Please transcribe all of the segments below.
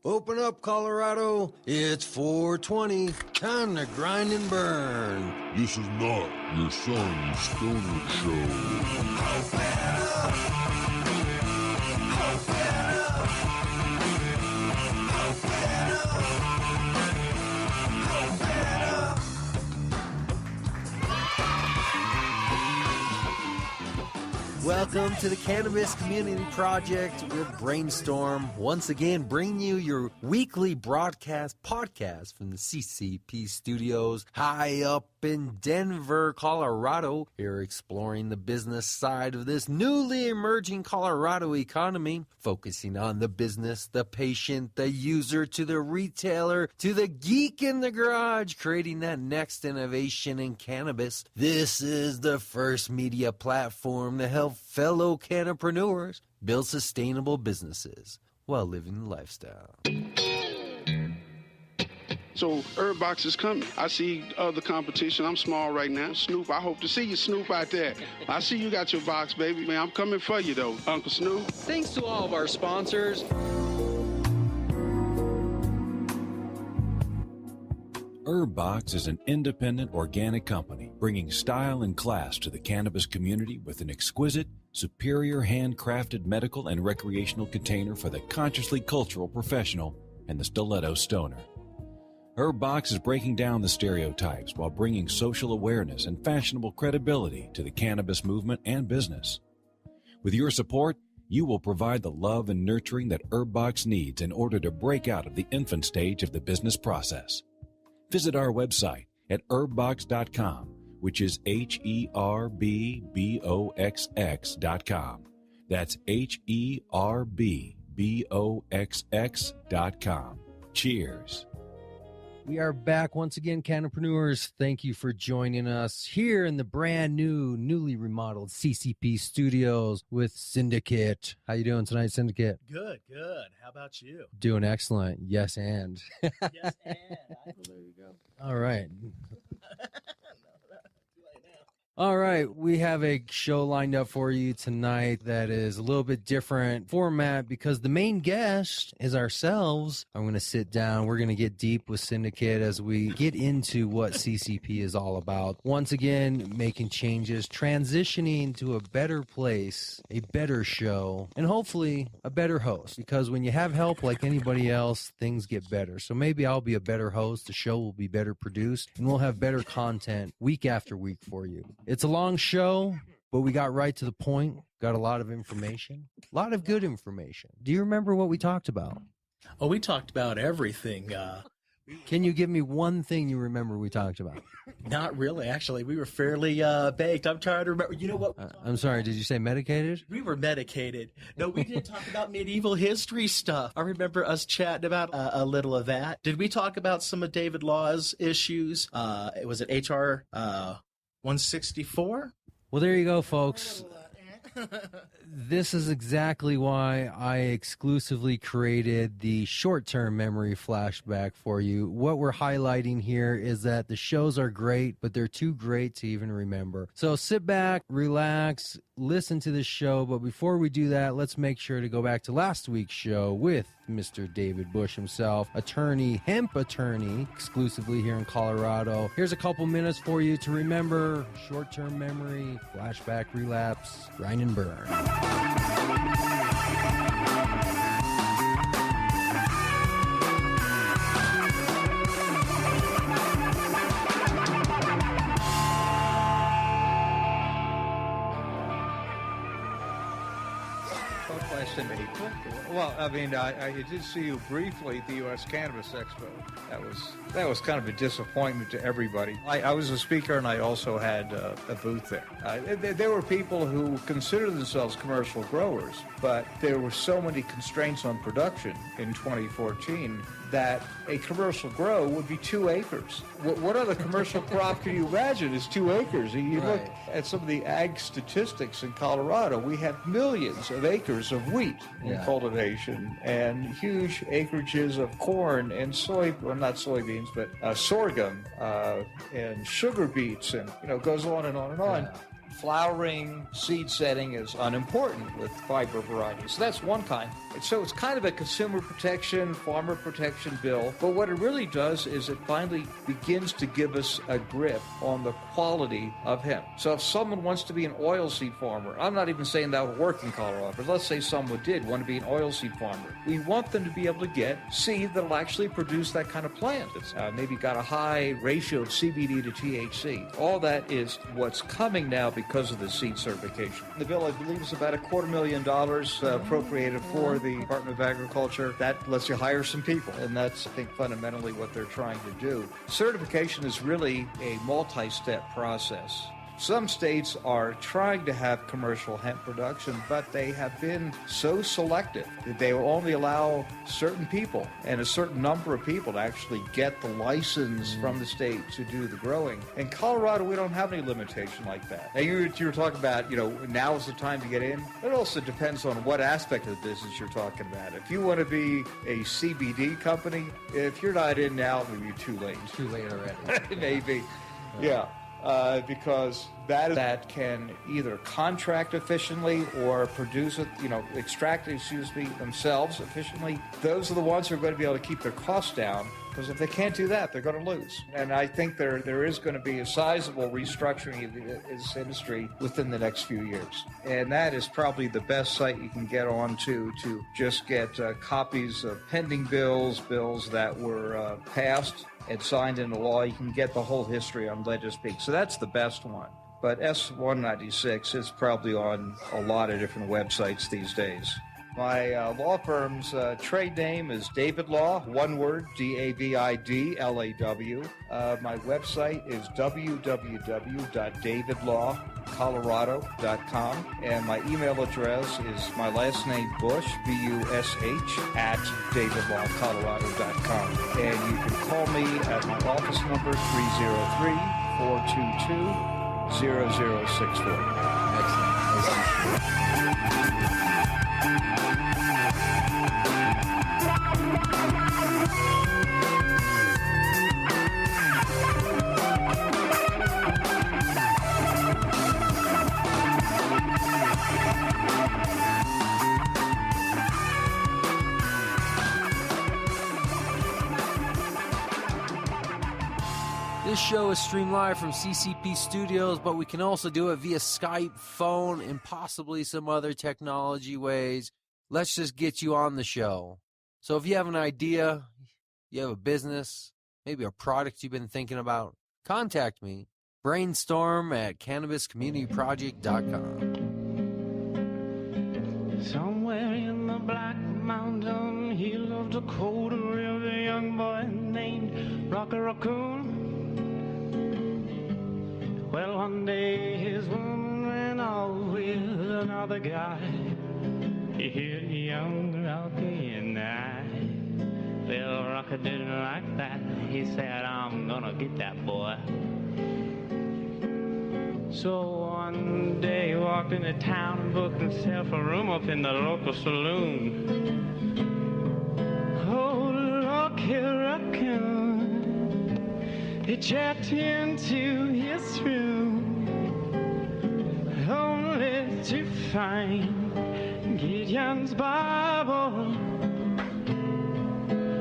Open up, Colorado. It's 420. Time to grind and burn. This is not your son's stoner show. Welcome to the Cannabis Community Project with Brainstorm. Once again, bringing you your weekly podcast from the CCP studios high up in Denver, Colorado. Here exploring the business side of this newly emerging Colorado economy, focusing on the business, the patient, the user, to the retailer, to the geek in the garage, creating that next innovation in cannabis. This is the first media platform to help fellow cannapreneurs build sustainable businesses while living the lifestyle. So Herbbox is coming. I see other competition. I'm small right now. Snoop, I hope to see you, Snoop, out there. I see you got your box, baby. Man, I'm coming for you, though, Uncle Snoop. Thanks to all of our sponsors. Herbbox is an independent organic company bringing style and class to the cannabis community with an exquisite, superior handcrafted medical and recreational container for the consciously cultural professional and the stiletto stoner. Herbbox is breaking down the stereotypes while bringing social awareness and fashionable credibility to the cannabis movement and business. With your support, you will provide the love and nurturing that Herbbox needs in order to break out of the infant stage of the business process. Visit our website at herbbox.com, which is HERBBOXX.com. That's HERBBOXX.com. Cheers. We are back once again, Cannapreneurs. Thank you for joining us here in the brand new, newly remodeled CCP studios with Syndicate. How you doing tonight, Syndicate? Good. How about you? Doing excellent. Yes, and. Yes, and. There you go. All right. All right, we have a show lined up for you tonight that is a little bit different format because the main guest is ourselves. I'm going to sit down. We're going to get deep with Syndicate as we get into what CCP is all about. Once again, making changes, transitioning to a better place, a better show, and hopefully a better host. Because when you have help like anybody else, things get better. So maybe I'll be a better host. The show will be better produced, and we'll have better content week after week for you. It's a long show, but we got right to the point. Got a lot of information, a lot of good information. Do you remember what we talked about? Oh, we talked about everything. Can you give me one thing you remember we talked about? Not really, actually. We were fairly baked. I'm trying to remember. You know what? I'm sorry, did you say medicated? We were medicated. No, we didn't talk about medieval history stuff. I remember us chatting about a little of that. Did we talk about some of David Law's issues? Was it HR 164? Well, there you go, folks. This is exactly why I exclusively created the short-term memory flashback for you. What we're highlighting here is that the shows are great, but they're too great to even remember. So sit back, relax, listen to this show. But before we do that, let's make sure to go back to last week's show with Mr. David Bush himself, hemp attorney, exclusively here in Colorado. Here's a couple minutes for you to remember short-term memory, flashback, relapse, grind and burn. Well, I mean, I did see you briefly at the U.S. Cannabis Expo. That was kind of a disappointment to everybody. I was a speaker, and I also had a booth there. There were people who consider themselves commercial growers, but there were so many constraints on production in 2014 that a commercial grow would be 2 acres. What other commercial crop can you imagine is 2 acres? You look at some of the ag statistics in Colorado, we have millions of acres of wheat in cultivation and huge acreages of corn and not soybeans, but sorghum and sugar beets, and it goes on and on and on. flowering, seed setting is unimportant with fiber varieties. So that's one kind. And so it's kind of a consumer protection, farmer protection bill. But what it really does is it finally begins to give us a grip on the quality of hemp. So if someone wants to be an oilseed farmer, I'm not even saying that would work in Colorado, but let's say someone did want to be an oilseed farmer. We want them to be able to get seed that will actually produce that kind of plant. It's maybe got a high ratio of CBD to THC. All that is what's coming now because of the seed certification. The bill, I believe, is about $250,000 appropriated for the Department of Agriculture. That lets you hire some people, and that's, I think, fundamentally what they're trying to do. Certification is really a multi-step process. Some states are trying to have commercial hemp production, but they have been so selective that they will only allow certain people and a certain number of people to actually get the license from the state to do the growing. In Colorado, we don't have any limitation like that. Now, you were talking about, now is the time to get in. It also depends on what aspect of the business you're talking about. If you want to be a CBD company, if you're not in now, it may be too late. Too late already. Maybe. Yeah. Because that can either contract efficiently or produce it, extract it, themselves efficiently. Those are the ones who are going to be able to keep their costs down, because if they can't do that, they're going to lose. And I think there is going to be a sizable restructuring of this industry within the next few years. And that is probably the best site you can get on to just get copies of pending bills that were passed and signed into law. You can get the whole history on LegisPeak. So that's the best one. But S196 is probably on a lot of different websites these days. My law firm's trade name is David Law, one word, DAVIDLAW. My website is www.davidlawcolorado.com. And my email address is my last name, Bush, B-U-S-H, @davidlawcolorado.com. And you can call me at my office number, 303-422-0064. This show is streamed live from CCP Studios, but we can also do it via Skype, phone, and possibly some other technology ways. Let's just get you on the show. So if you have an idea, you have a business, maybe a product you've been thinking about, contact me. Brainstorm at cannabiscommunityproject.com. Somewhere in the Black Mountain, he loved a cold river, young boy named Rocky Raccoon. Well, one day his woman ran off with another guy. He hit young Rocky and I. Well, Rocky didn't like that. He said, I'm gonna get that boy. So one day he walked into town and booked himself a room up in the local saloon. Oh, Rocky Raccoon, he checked into his room, only to find Gideon's Bible.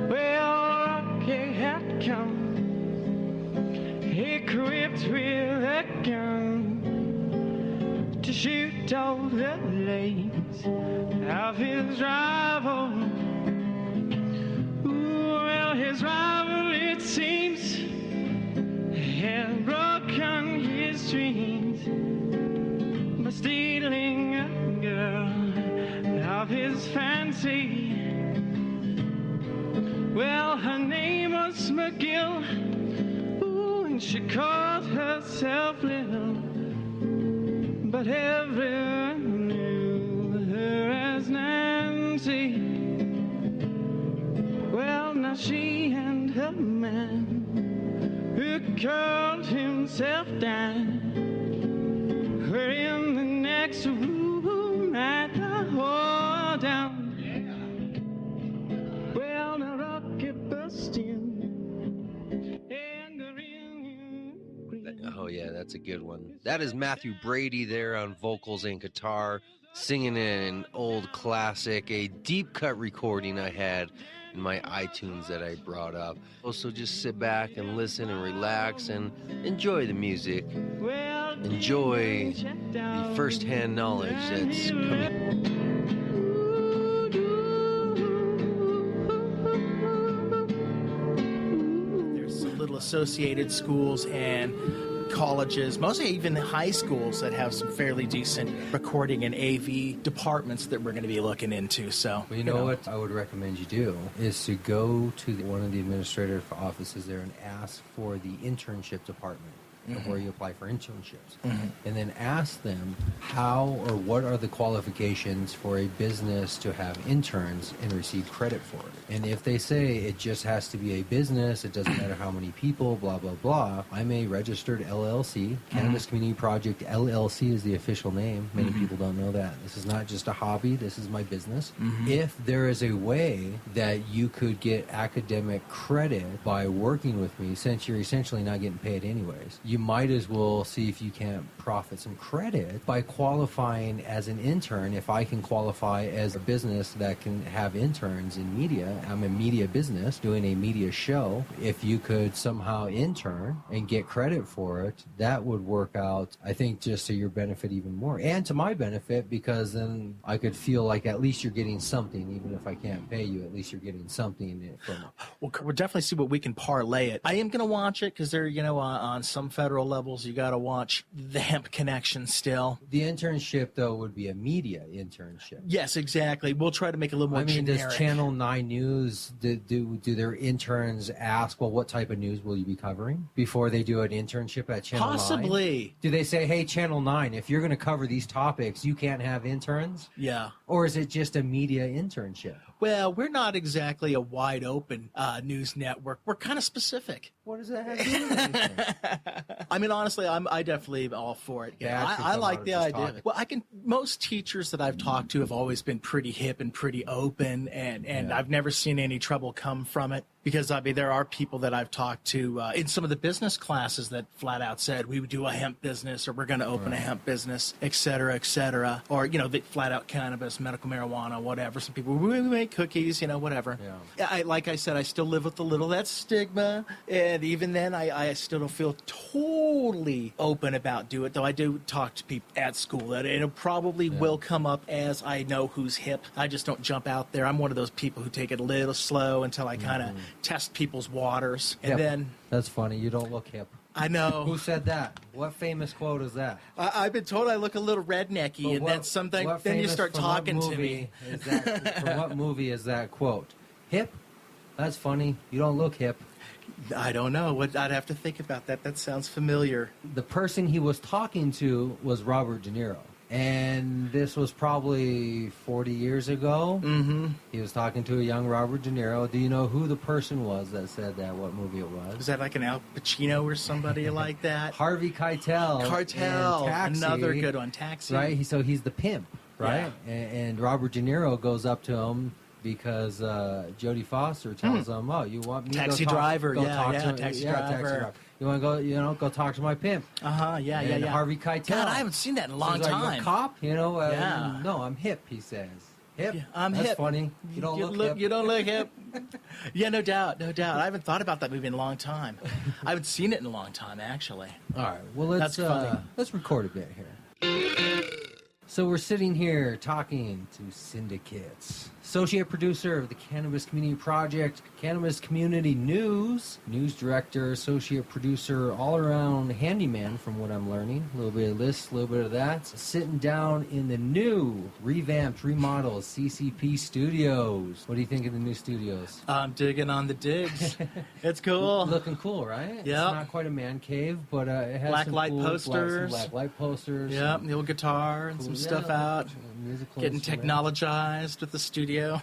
Well, Rocky had come equipped with a gun to shoot off the legs of his rival. Ooh, well, his rival, it seems, had broken his dreams by stealing a girl of his fancy. Well, her name was McGill. Ooh, and she called herself Little, but everyone knew her as Nancy. Well, now she and her man, who called himself Dan, were in the next room at the hold down. Well, now Rocky burst in and the ring Oh, yeah, that's a good one. That is Matthew Brady there on vocals and guitar, singing an old classic, a deep cut recording I had in my iTunes that I brought up. Also, just sit back and listen and relax and enjoy the music. Enjoy the first-hand knowledge that's coming. Little associated schools and colleges, mostly even high schools that have some fairly decent recording and AV departments that we're going to be looking into. So, well, you know what I would recommend you do is to go to one of the administrative offices there and ask for the internship department. Of where you apply for internships, and then ask them how or what are the qualifications for a business to have interns and receive credit for it. And if they say it just has to be a business, it doesn't matter how many people, blah, blah, blah, I'm a registered LLC. Cannabis Community Project LLC is the official name. Many people don't know that. This is not just a hobby. This is my business. If there is a way that you could get academic credit by working with me, since you're essentially not getting paid anyways, you might as well see if you can't profit some credit by qualifying as an intern. If I can qualify as a business that can have interns in media, I'm a media business doing a media show. If you could somehow intern and get credit for it, that would work out, I think, just to your benefit even more. And to my benefit, because then I could feel like at least you're getting something, even if I can't pay you, at least you're getting something from it. We'll definitely see what we can parlay it. I am going to watch it because they're, on some federal levels, you got to watch the hemp connection still. The internship, though, would be a media internship. Yes, exactly. We'll try to make it a little more generic. Does Channel 9 News, do their interns ask, well, what type of news will you be covering before they do an internship at Channel 9? Possibly. Do they say, hey, Channel 9, if you're going to cover these topics, you can't have interns? Yeah. Or is it just a media internship? Well, we're not exactly a wide open news network. We're kind of specific. What does that have to do with anything? I mean, honestly, I definitely am all for it. Yeah, I like the idea. Well, most teachers that I've talked to have always been pretty hip and pretty open, and I've never seen any trouble come from it. Because, there are people that I've talked to in some of the business classes that flat out said, we would do a hemp business, or we're going to open a hemp business, et cetera, et cetera. Or, they flat out cannabis, medical marijuana, whatever. Some people, we make cookies, whatever. Yeah. Like I said, I still live with a little of that stigma. And even then, I still don't feel totally open about doing it. Though I do talk to people at school that it probably will come up as I know who's hip. I just don't jump out there. I'm one of those people who take it a little slow until I kind of test people's waters, and then that's funny. You don't look hip. I know. Who said that? What famous quote is that? I've been told I look a little rednecky, and then something. Then you start talking to me. From what movie is that quote? Hip? That's funny. You don't look hip. I don't know. I'd have to think about that. That sounds familiar. The person he was talking to was Robert De Niro. And this was probably 40 years ago. Mm-hmm. He was talking to a young Robert De Niro. Do you know who the person was that said that, what movie it was? Was that like an Al Pacino or somebody like that? Harvey Keitel. Taxi. Another good one. Taxi. Right? So he's the pimp, right? Yeah. And Robert De Niro goes up to him because Jodie Foster tells him, oh, you want me taxi to go driver. Go talk to taxi driver. You want to go, go talk to my pimp. Yeah. Harvey Keitel. God, I haven't seen that in a long time. Like, you a cop? No, I'm hip, he says. Hip? Yeah, I'm That's hip. Funny. You don't look hip. You don't look hip. Yeah, no doubt. I haven't thought about that movie in a long time. I haven't seen it in a long time, actually. All right, well, let's record a bit here. So we're sitting here talking to Syndicate, associate producer of the Cannabis Community Project, Cannabis Community News, news director, associate producer, all-around handyman from what I'm learning. A little bit of this, a little bit of that. Sitting down in the new, revamped, remodeled CCP Studios. What do you think of the new studios? I'm digging on the digs. It's cool. Looking cool, right? Yeah. It's not quite a man cave, but it has black some light cool posters. Black light posters. Yeah, the old guitar and some stuff out. musical Getting instrument. technologized with the studio.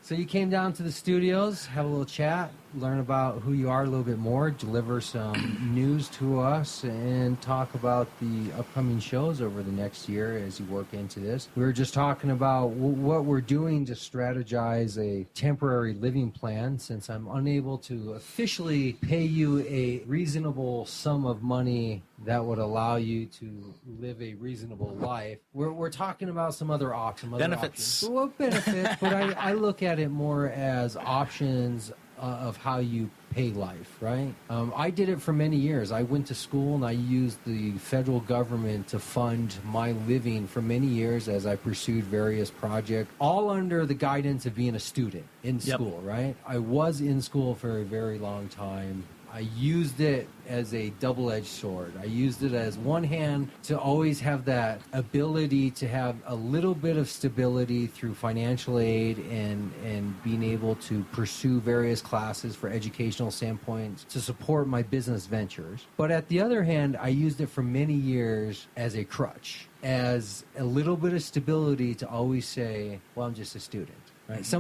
So you came down to the studios, have a little chat, learn about who you are a little bit more, deliver some news to us, and talk about the upcoming shows over the next year as you work into this. We were just talking about what we're doing to strategize a temporary living plan, since I'm unable to officially pay you a reasonable sum of money that would allow you to live a reasonable life. We're talking about some other options. Benefits. Well, benefits, but I look at it more as options of how you pay life, right? I did it for many years. I went to school and I used the federal government to fund my living for many years as I pursued various projects, all under the guidance of being a student in school, right? I was in school for a very long time. I used it as a double-edged sword. I used it as one hand to always have that ability to have a little bit of stability through financial aid and being able to pursue various classes for educational standpoints to support my business ventures. But at the other hand, I used it for many years as a crutch, as a little bit of stability to always say, well, I'm just a student. Right?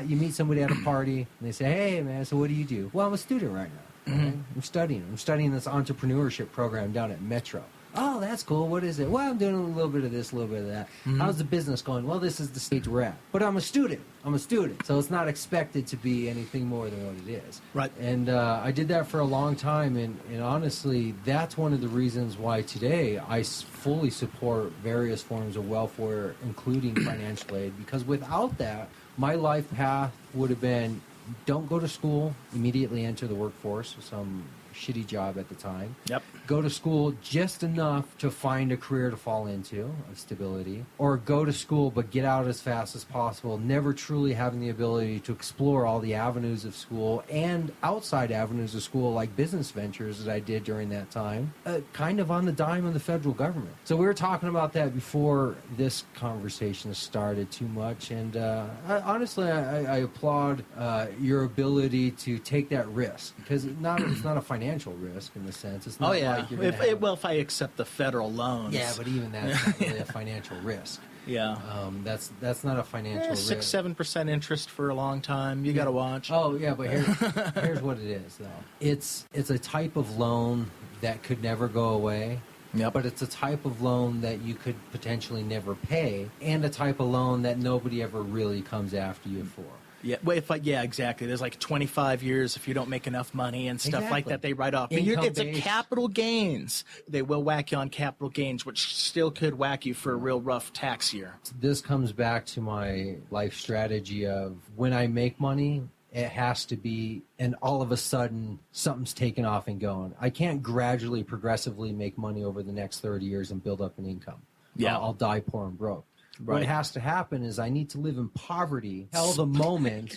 You meet somebody at a party and they say, hey, man, so what do you do? Well, I'm a student right now. Right? I'm studying this entrepreneurship program down at Metro. Oh, that's cool. What is it? Well, I'm doing a little bit of this, a little bit of that. How's the business going? Well, this is the stage we're at. But I'm a student. So it's not expected to be anything more than what it is. Right. And I did that for a long time. And honestly, that's one of the reasons why today I fully support various forms of welfare, including financial aid. Because without that, my life path would have been, don't go to school, immediately enter the workforce, some shitty job at the time. Yep. Go to school just enough to find a career to fall into of stability, or go to school but get out as fast as possible, never truly having the ability to explore all the avenues of school and outside avenues of school like business ventures that I did during that time, kind of on the dime of the federal government. So we were talking about that before this conversation started too much, and honestly, I applaud your ability to take that risk, because it's not a financial risk in the sense. It's not like you're if I accept the federal loans. Yeah, but even that's not really a financial risk. Yeah. That's not a financial risk. 6-7% interest for a long time. You got to watch. Oh yeah, but here's what it is though. It's a type of loan that could never go away. Yep. But it's a type of loan that you could potentially never pay, and a type of loan that nobody ever really comes after you for. Yeah, well, exactly. There's like 25 years if you don't make enough money and stuff like that, they write off. But it's a capital gains. They will whack you on capital gains, which still could whack you for a real rough tax year. This comes back to my life strategy of when I make money, it has to be, and all of a sudden, something's taken off and going. I can't gradually, progressively make money over the next 30 years and build up an income. Yeah. I'll die poor and broke. Right. What has to happen is I need to live in poverty till the moment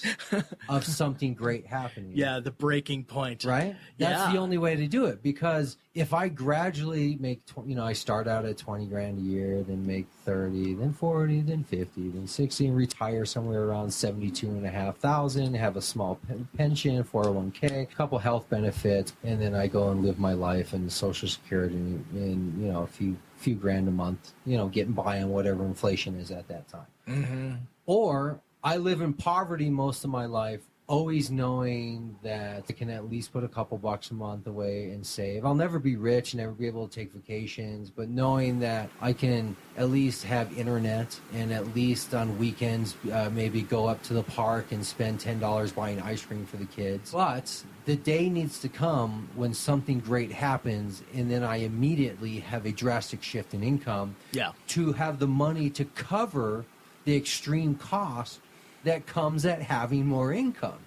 of something great happening. Yeah, the breaking point. Right? That's the only way to do it, because if I gradually make, I start out at 20 grand a year, then make 30, then 40, then 50, then 60, and retire somewhere around 72,500, have a small pension, 401k, a couple health benefits, and then I go and live my life in Social Security and a few grand a month, getting by on whatever inflation is at that time. Mm-hmm. Or I live in poverty most of my life, always knowing that I can at least put a couple bucks a month away and save. I'll never be rich, never be able to take vacations, but knowing that I can at least have internet and at least on weekends maybe go up to the park and spend $10 buying ice cream for the kids. But the day needs to come when something great happens, and then I immediately have a drastic shift in income to have the money to cover the extreme cost that comes at having more income,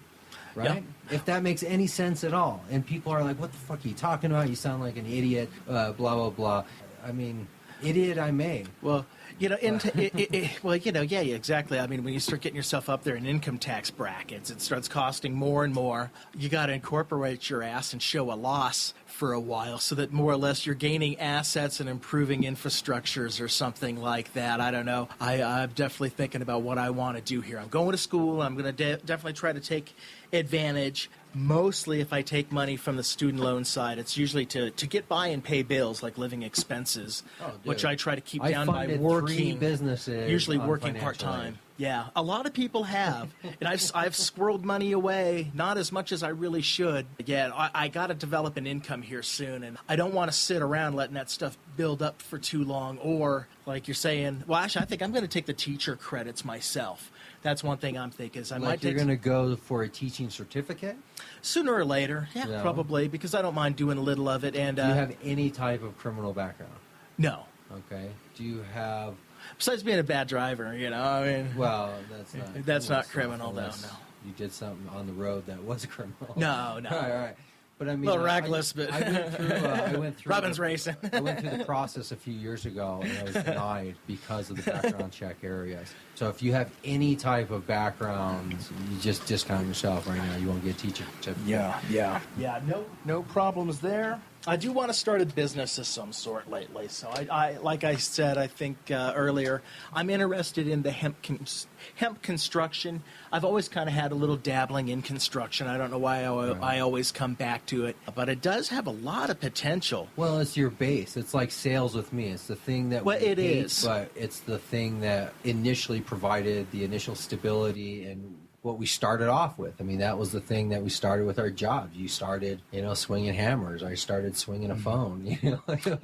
right? If that makes any sense at all. And people are like, what the fuck are you talking about? You sound like an idiot, blah, blah, blah. I mean, idiot I may. Well, exactly. I mean, when you start getting yourself up there in income tax brackets, it starts costing more and more. You got to incorporate your ass and show a loss for a while so that more or less you're gaining assets and improving infrastructures or something like that. I don't know. I'm definitely thinking about what I want to do here. I'm going to school. I'm going to definitely try to take advantage. Mostly if I take money from the student loan side, it's usually to get by and pay bills like living expenses, which I try to keep down by funded working 3 businesses, usually on working financial part-time. aid. Yeah, a lot of people have, and I've squirreled money away, not as much as I really should. Yeah, I got to develop an income here soon, and I don't want to sit around letting that stuff build up for too long. Or like you're saying, well, actually, I think I'm going to take the teacher credits myself. That's one thing I'm thinking. Is I might You're take going to go for a teaching certificate? sooner or later. Yeah, probably, because I don't mind doing a little of it. And Do you have any type of criminal background? No. Okay. Do you have... Besides being a bad driver, I mean... Well, that's not criminal, no. You did something on the road that was criminal. No. All right. But I mean... A little reckless, but... I went through... Robin's racing. I went through the process a few years ago, and I was denied because of the background check areas. So if you have any type of background, you just discount yourself right now. You won't get a teacher certificate. Yeah, no problems there. I do want to start a business of some sort lately. So I like I said, I think earlier, I'm interested in the hemp construction. I've always kind of had a little dabbling in construction. I don't know why I always come back to it, but it does have a lot of potential. Well, it's your base. It's like sales with me. It's the thing that we hate, is. But it's the thing that initially provided the initial stability and what we started off with. I mean, that was the thing that we started with our jobs. You started, swinging hammers. I started swinging a phone. It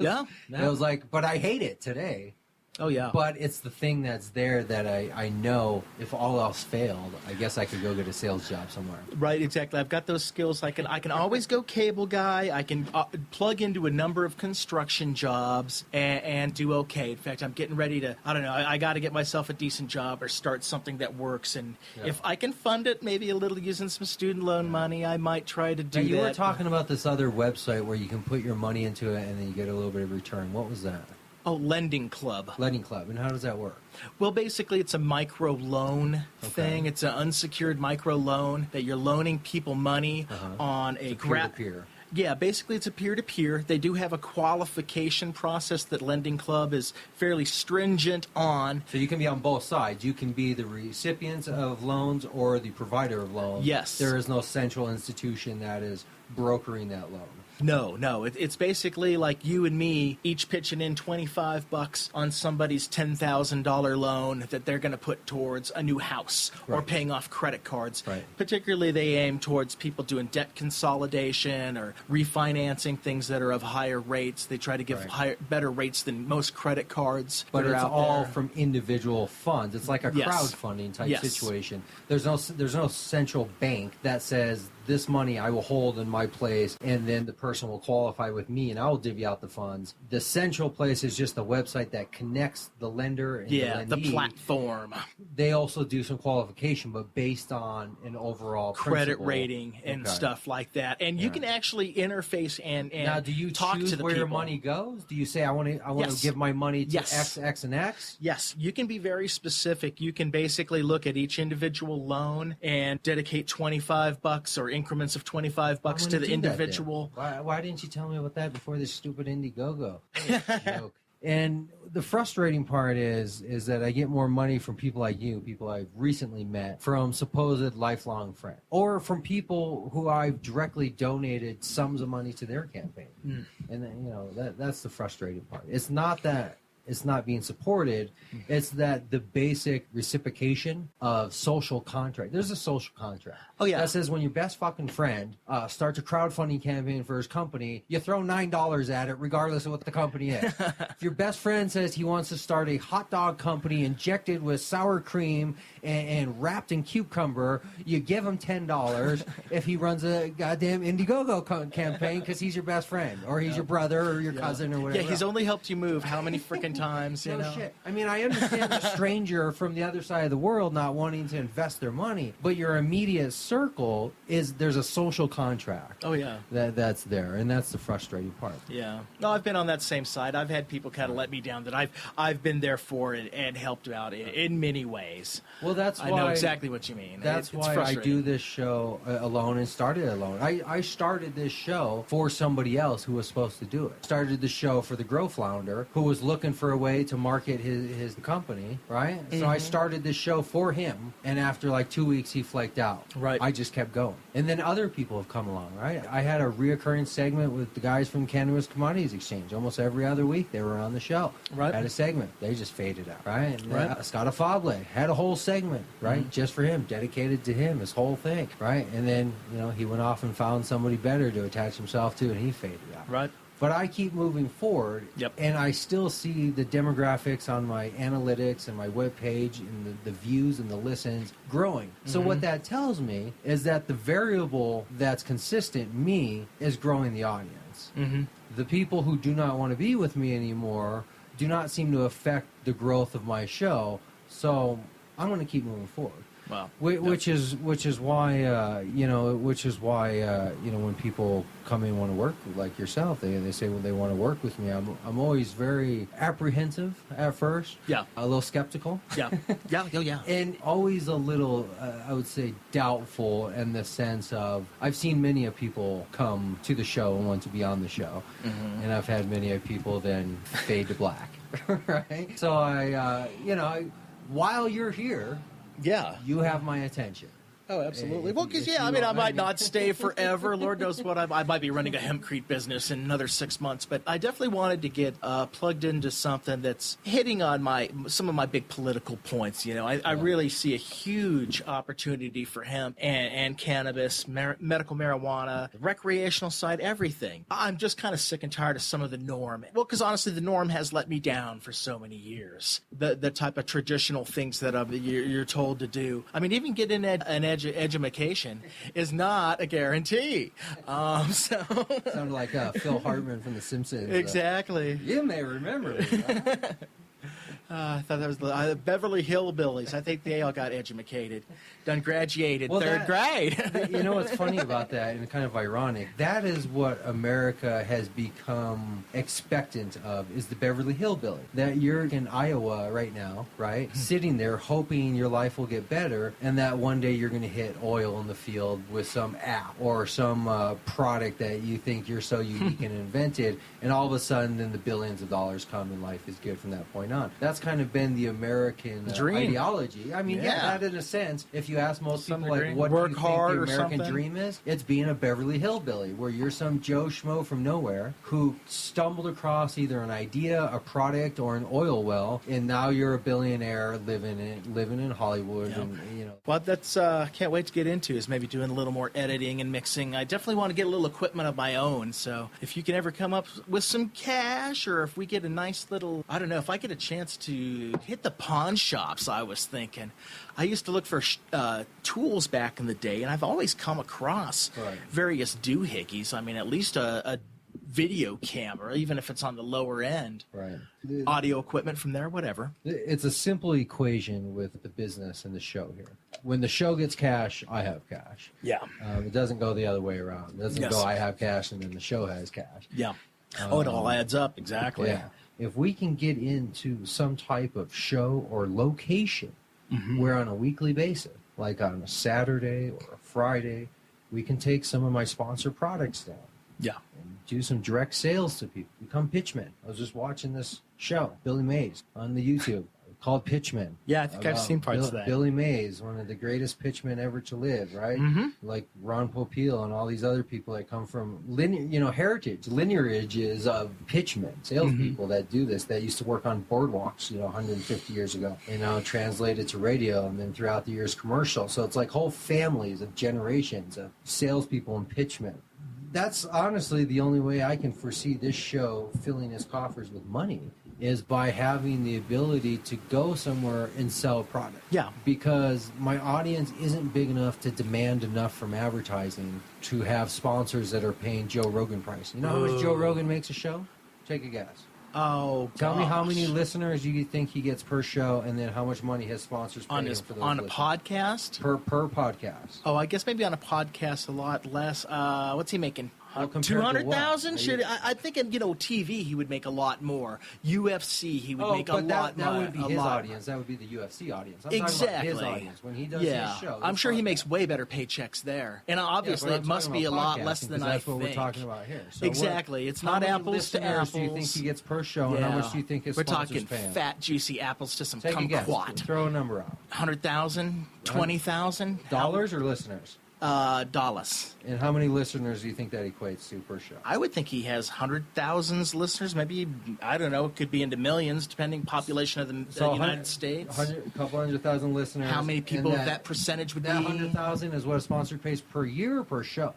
was like, but I hate it today. Oh, yeah. But it's the thing that's there that I know if all else failed, I guess I could go get a sales job somewhere. Right, exactly. I've got those skills. I can always go cable guy. I can plug into a number of construction jobs and do okay. In fact, I'm getting ready to, I got to get myself a decent job or start something that works. And if I can fund it, maybe a little using some student loan money, I might try to do that. You were talking about this other website where you can put your money into it and then you get a little bit of return. What was that? Oh, Lending Club. Lending Club. And how does that work? Well, basically, it's a micro loan thing. It's an unsecured micro loan that you're loaning people money on a peer-to-peer. Yeah, basically it's a peer-to-peer. They do have a qualification process that Lending Club is fairly stringent on. So you can be on both sides. You can be the recipient of loans or the provider of loans. Yes. There is no central institution that is brokering that loan. No. It's basically like you and me each pitching in $25 on somebody's $10,000 loan that they're going to put towards a new house or paying off credit cards. Right. Particularly, they aim towards people doing debt consolidation or refinancing things that are of higher rates. They try to give better rates than most credit cards. But it's out all there. from individual funds. It's like a crowdfunding type situation. There's no central bank that says this money I will hold in my place, and then the person will qualify with me, and I will divvy out the funds. The central place is just the website that connects the lender and the lendee. The platform. They also do some qualification, but based on an overall credit principle. rating and stuff like that. And you can actually interface and now, do you talk choose to the where people. your money goes? Do you say I want to give my money to X, X, and X? Yes, you can be very specific. You can basically look at each individual loan and dedicate $25 or increments of $25 to the individual. Why didn't you tell me about that before this stupid Indiegogo? Joke. And the frustrating part is that I get more money from people like you, people I've recently met, from supposed lifelong friends, or from people who I've directly donated sums of money to their campaign. And then, that's the frustrating part. It's not that it's not being supported. It's that the basic reciprocation of social contract. There's a social contract. Oh, yeah. That says when your best fucking friend starts a crowdfunding campaign for his company, you throw $9 at it regardless of what the company is. If your best friend says he wants to start a hot dog company injected with sour cream and wrapped in cucumber, you give him $10 if he runs a goddamn Indiegogo campaign because he's your best friend or he's your brother or your cousin or whatever. Yeah, he's only helped you move how many freaking times, you know? Shit. I mean, I understand the stranger from the other side of the world not wanting to invest their money, but your immediate circle there's a social contract. Oh, yeah. That's there, and that's the frustrating part. Yeah. No, I've been on that same side. I've had people kind of let me down that I've been there for and helped out in many ways. Well, that's why I know exactly what you mean. That's why I do this show alone and started alone. I started this show for somebody else who was supposed to do it. Started the show for the Grow Flounder, who was looking for for a way to market his company, right? So I started this show for him, and after like 2 weeks, he flaked out. Right. I just kept going. And then other people have come along, right? I had a reoccurring segment with the guys from Cannabis Commodities Exchange. Almost every other week, they were on the show. Right. Had a segment. They just faded out, right? And Right. Scott Afable had a whole segment, right? Just for him, dedicated to him, his whole thing, right? And then, he went off and found somebody better to attach himself to, and he faded out. Right. But I keep moving forward, and I still see the demographics on my analytics and my webpage and the views and the listens growing. So what that tells me is that the variable that's consistent, me, is growing the audience. The people who do not want to be with me anymore do not seem to affect the growth of my show. So I'm going to keep moving forward. Wow. Which is why when people come in and want to work like yourself, they say they want to work with me. I'm always very apprehensive at first. Yeah. A little skeptical. Yeah. Yeah. And always a little, I would say, doubtful in the sense of I've seen many of people come to the show and want to be on the show, and I've had many of people then fade to black. Right. So while you're here. Yeah. You have my attention. Oh, absolutely. Well, because, if I you mean, know I what might I mean. not stay forever. Lord knows what. I might be running a hempcrete business in another 6 months. But I definitely wanted to get plugged into something that's hitting on some of my big political points. I really see a huge opportunity for hemp and cannabis, medical marijuana, the recreational side, everything. I'm just kind of sick and tired of some of the norm. Well, because honestly, the norm has let me down for so many years. The type of traditional things that you're told to do. I mean, even getting an education is not a guarantee. Sounded like Phil Hartman from The Simpsons. Exactly. You may remember me. Right? I thought that was the Beverly Hillbillies. I think they all got educated, graduated third grade. You know what's funny about that, and kind of ironic, that is what America has become expectant of, is the Beverly Hillbilly. That you're in Iowa right now, right, sitting there hoping your life will get better, and that one day you're going to hit oil in the field with some app or some product that you think you're so unique and invented, and all of a sudden then the billions of dollars come and life is good from that point on. That's kind of been the American dream ideology. I mean, yeah, that in a sense, if you ask most people, like, what work do you hard think the or American something? dream is? It's being a Beverly Hillbilly, where you're some Joe Schmo from nowhere who stumbled across either an idea, a product, or an oil well, and now you're a billionaire living in Hollywood. Yep. And Well, that's can't wait to get into is maybe doing a little more editing and mixing. I definitely want to get a little equipment of my own. So if you can ever come up with some cash, or if we get a nice little, I don't know, if I get a chance to hit the pawn shops, I was thinking. I used to look for tools back in the day, and I've always come across various doohickeys. I mean, at least a video camera, even if it's on the lower end. Right. Audio equipment from there, whatever. It's a simple equation with the business and the show here. When the show gets cash, I have cash. Yeah. It doesn't go the other way around. It doesn't go I have cash and then the show has cash. Yeah. It all adds up. Exactly. Yeah. If we can get into some type of show or location where on a weekly basis, like on a Saturday or a Friday, we can take some of my sponsored products down. Yeah. And do some direct sales to people. Become pitchmen. I was just watching this show, Billy Mays, on the YouTube, called Pitchmen. Yeah, I think I've seen parts of that. Billy Mays, one of the greatest pitchmen ever to live, right? Like Ron Popeil and all these other people that come from lineages of pitchmen, salespeople that do this, that used to work on boardwalks, 150 years ago, and now translated to radio, and then throughout the years commercial. So it's like whole families of generations of salespeople and pitchmen. That's honestly the only way I can foresee this show filling its coffers with money, is by having the ability to go somewhere and sell a product. Yeah. Because my audience isn't big enough to demand enough from advertising to have sponsors that are paying Joe Rogan price. You know how much Joe Rogan makes a show? Take a guess. Oh, Tell me how many listeners you think he gets per show, and then how much money his sponsors pay on him for those on a listeners. podcast? Per podcast. Oh, I guess maybe on a podcast a lot less. What's he making? Well, compared to what? 200,000? I'm thinking, TV, he would make a lot more. UFC, he would make a lot more. That would be his audience. That would be the UFC audience. I'm talking about his audience when he does his show. I'm sure he makes way better paychecks there. And obviously, it must be a lot less than I think. That's what we're talking about here. So exactly. It's not apples to apples. How many listeners do you think he gets per show, and how much do you think his sponsors pay him? We're talking fat, juicy apples to some Take a guess. kumquat. Throw a number out. 100,000? 20,000? Dollars or listeners? Dollars. And how many listeners do you think that equates to per show? I would think he has 100,000 listeners. Maybe, I don't know, it could be into millions, depending population of the United States. A couple 100,000 listeners. How many people that percentage would be? That 100,000 is what a sponsor pays per year or per show?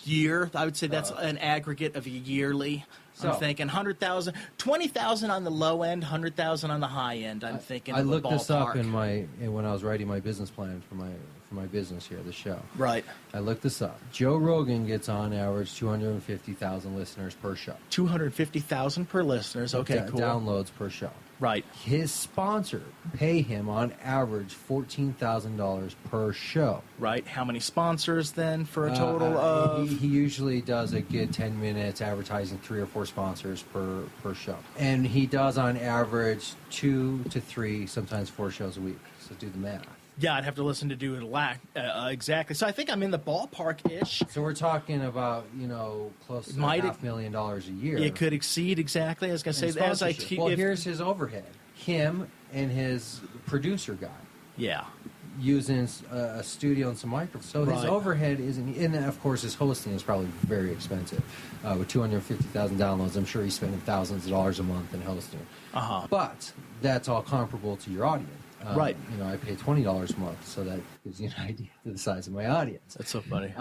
Year. I would say that's an aggregate of a yearly. I'm thinking 100,000, 20,000 on the low end, 100,000 on the high end. I'm thinking. I looked this up when I was writing my business plan for my business here, the show. Right. I looked this up. Joe Rogan gets on average 250,000 listeners per show. 250,000 per listeners. Okay, cool. Downloads per show. Right. His sponsor pay him on average $14,000 per show. Right. How many sponsors then for a total of? He usually does a good 10 minutes advertising 3 or 4 sponsors per show. And he does on average 2 to 3, sometimes 4 shows a week. So do the math. Yeah, I'd have to listen to do it exactly. So I think I'm in the ballpark-ish. So we're talking about, close to $500,000 a year. It could exceed exactly. I was going to say, well, here's his overhead. Him and his producer guy. Yeah. Using a studio and some microphones. So his overhead isn't, and of course his hosting is probably very expensive. With 250,000 downloads, I'm sure he's spending thousands of dollars a month in hosting. But that's all comparable to your audience. Right. I pay $20 a month, so that gives you an idea of the size of my audience. That's so funny.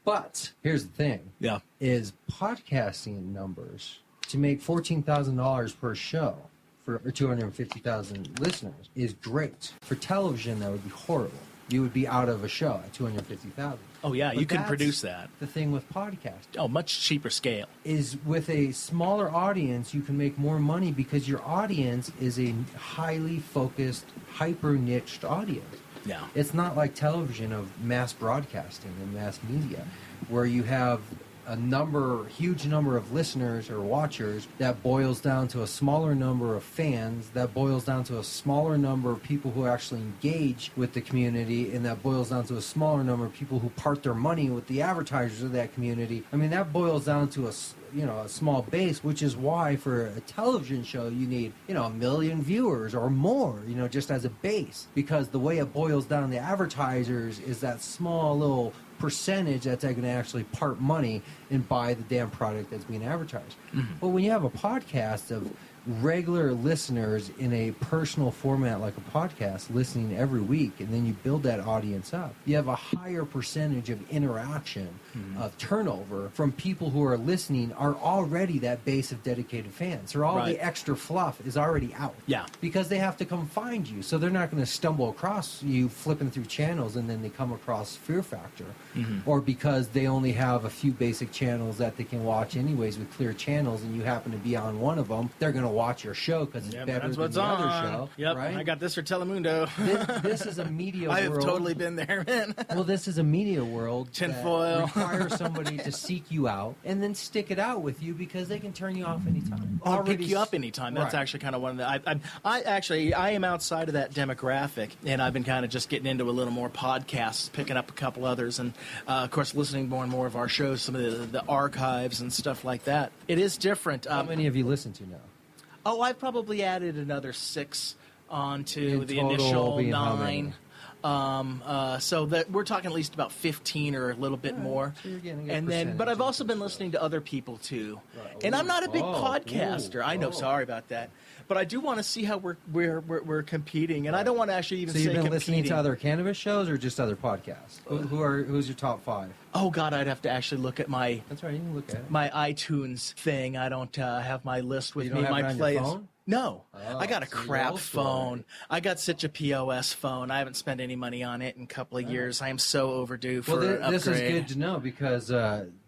But here's the thing. Yeah. Is podcasting numbers to make $14,000 per show for 250,000 listeners is great. For television, that would be horrible. You would be out of a show at 250,000. Oh, yeah, you can produce that. The thing with podcasting. Oh, much cheaper scale. Is with a smaller audience, you can make more money because your audience is a highly focused, hyper-niched audience. Yeah. It's not like television of mass broadcasting and mass media, where you have a huge number of listeners or watchers that boils down to a smaller number of fans, that boils down to a smaller number of people who actually engage with the community, and that boils down to a smaller number of people who part their money with the advertisers of that community. I mean, that boils down to a small base, which is why for a television show you need, 1 million viewers or more, just as a base, because the way it boils down to advertisers is that small little percentage that's going to actually part money and buy the damn product that's being advertised. Mm-hmm. But when you have a podcast of regular listeners in a personal format like a podcast listening every week, and then you build that audience up, you have a higher percentage of interaction, of turnover from people who are listening are already that base of dedicated fans. So all the extra fluff is already out. Yeah. Because they have to come find you. So they're not going to stumble across you flipping through channels and then they come across Fear Factor. Mm-hmm. Or because they only have a few basic channels that they can watch anyways with clear channels, and you happen to be on one of them, they're going to watch your show because it's better than the other show. Yep, right? I got this for Telemundo. This is a media world. I have totally been there, man. Well, this is a media world tinfoil. That requires somebody to seek you out and then stick it out with you because they can turn you off anytime. Or pick you up anytime. That's actually kind of one of the... I am outside of that demographic, and I've been kind of just getting into a little more podcasts, picking up a couple others, and of course listening more and more of our shows, some of the archives and stuff like that. It is different. How many have you listened to now? Oh, I've probably added another 6 onto the initial 9. So that we're talking at least about 15 or a little bit more. So you're getting and then, but I've also been listening to other people too. Right. And I'm not a big podcaster. I know. Sorry about that. But I do want to see how we're competing, and I don't want to actually even say competing. So you've been listening to other cannabis shows or just other podcasts? Who's your top 5? Oh God, I'd have to actually look at my. That's right, you can look at it. My iTunes thing. I don't have my list with me. Have my it on plays. Your phone? No, I got a crap phone. I got such a POS phone. I haven't spent any money on it in a couple of years. I am so overdue for an upgrade. This is good to know because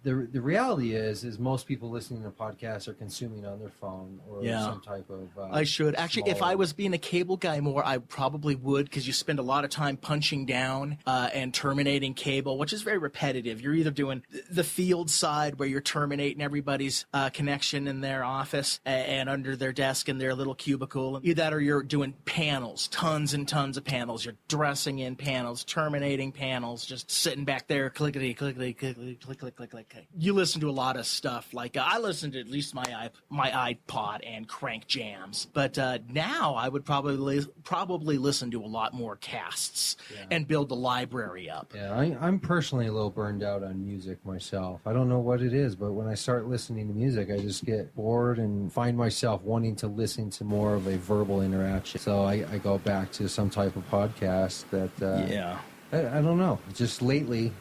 the reality is most people listening to podcasts are consuming on their phone or some type of. I should actually, if I was being a cable guy more, I probably would, because you spend a lot of time punching down and terminating cable, which is very repetitive. You're either doing the field side where you're terminating everybody's connection in their office and under their desk in their little cubicle, either that or you're doing panels, tons and tons of panels. You're dressing in panels, terminating panels, just sitting back there, clickety, clickety, clickety, click, click, click, click. You listen to a lot of stuff. Like I listen to at least my iPod and crank jams, but now I would probably listen to a lot more casts and build the library up. Yeah, I'm personally a little burned out on music myself. I don't know what it is, but when I start listening to music, I just get bored and find myself wanting to listen to more of a verbal interaction. So I go back to some type of podcast that I don't know. Just lately,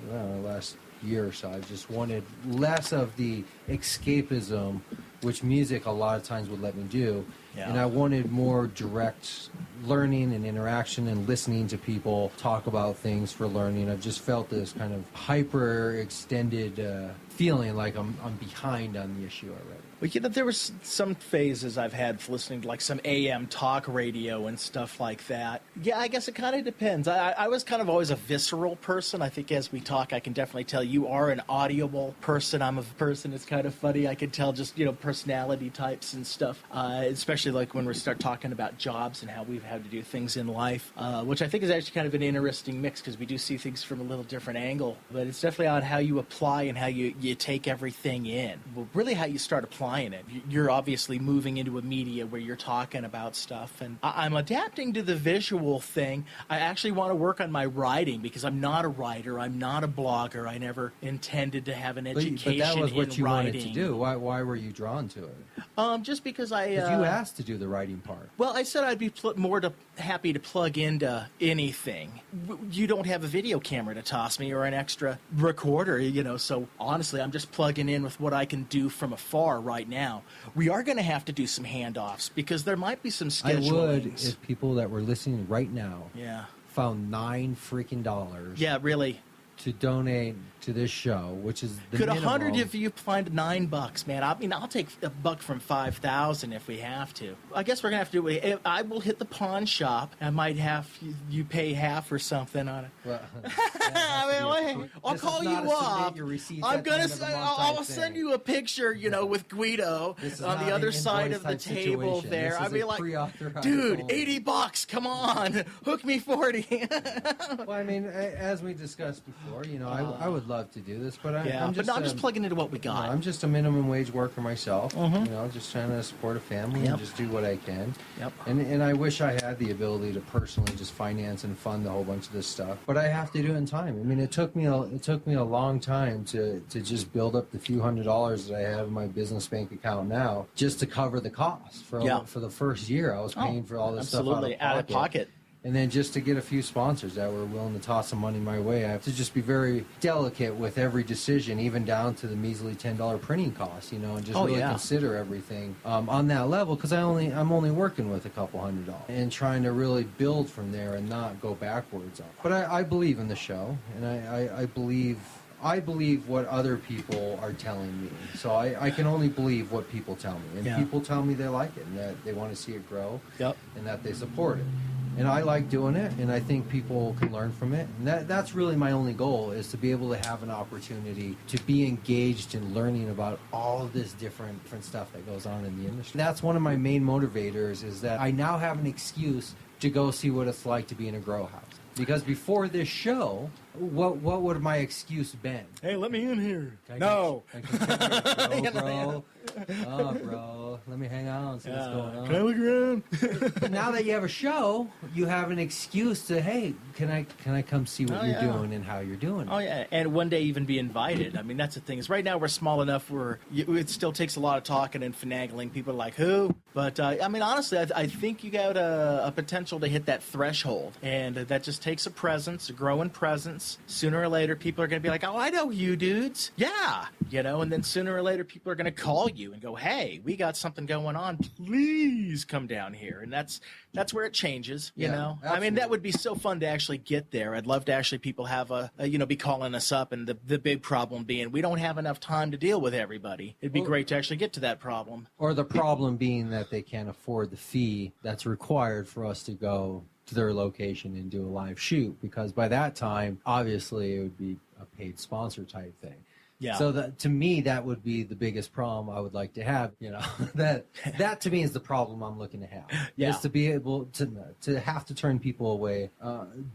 last year or so, I've just wanted less of the escapism, which music a lot of times would let me do. Yeah. And I wanted more direct learning and interaction and listening to people talk about things for learning. I've just felt this kind of hyper extended feeling like I'm behind on the issue already. Well, there was some phases I've had for listening to like some AM talk radio and stuff like that. Yeah, I guess it kind of depends. I was kind of always a visceral person. I think as we talk, I can definitely tell you are an audible person. I'm a person that's kind of funny. I can tell just, personality types and stuff, especially like when we start talking about jobs and how we've had to do things in life, which I think is actually kind of an interesting mix because we do see things from a little different angle. But it's definitely on how you apply and how you take everything in. Well, really how you start applying it. You're obviously moving into a media where you're talking about stuff, and I'm adapting to the visual thing. I actually want to work on my writing because I'm not a writer. I'm not a blogger. I never intended to have an education in writing. But that was what you wanted to do. Why were you drawn to it? Just because you asked to do the writing part. Well, I said I'd be happy to plug into anything. You don't have a video camera to toss me or an extra recorder, so honestly, I'm just plugging in with what I can do from afar right now. We are going to have to do some handoffs because there might be some schedulings. I would if people that were listening right now found $9 freaking. Yeah, really. To donate to this show, which is the Could minimum. 100 of you find $9, man? I mean, I'll take $1 from 5,000 if we have to. I guess we're gonna have to do it. I will hit the pawn shop. I might have you pay half or something on it. Well, I'll call you up. I'll send you a picture, with Guido on the other side of the table there. I'll be like, dude, $80, come on, hook me 40. Well, I mean, as we discussed before, I would love to do this, but I'm just plugging into what we got. I'm just a minimum wage worker myself. Just trying to support a family and just do what I can. Yep. And I wish I had the ability to personally just finance and fund a whole bunch of this stuff, but I have to do it in time. I mean, it took me a long time to just build up the few $100s that I have in my business bank account now, just to cover the cost for the first year. I was paying for all this stuff out of pocket. And then just to get a few sponsors that were willing to toss some money my way, I have to just be very delicate with every decision, even down to the measly $10 printing cost, and just consider everything on that level, because I'm only working with a couple $100 and trying to really build from there and not go backwards. But I believe in the show, and I believe what other people are telling me. So I can only believe what people tell me. And people tell me they like it and that they want to see it grow and that they support it. And I like doing it, and I think people can learn from it. And that's really my only goal, is to be able to have an opportunity to be engaged in learning about all of this different stuff that goes on in the industry. That's one of my main motivators, is that I now have an excuse to go see what it's like to be in a grow house. Because before this show, what would my excuse been? Hey, let me in here. Bro. Oh, bro. Let me hang out and see what's going on. Can I look around? But now that you have a show, you have an excuse to, hey, can I come see what you're doing and how you're doing it? Oh, yeah. And one day even be invited. I mean, that's the thing. Is right now we're small enough where it still takes a lot of talking and finagling. People are like, who? But, I mean, honestly, I think you got a potential to hit that threshold. And that just takes a presence, a growing presence. months, sooner or later, people are going to be like, oh, I know you dudes. Yeah. And then sooner or later, people are going to call you and go, hey, we got something going on. Please come down here. And that's where it changes, you know? Absolutely. I mean, that would be so fun to actually get there. I'd love to actually people have be calling us up, and the big problem being we don't have enough time to deal with everybody. It'd be great to actually get to that problem. Or the problem being that they can't afford the fee that's required for us to go to their location and do a live shoot, because by that time, obviously, it would be a paid sponsor type thing. Yeah. So to me, that would be the biggest problem I would like to have. That to me is the problem I'm looking to have. Yeah. Is to be able to have to turn people away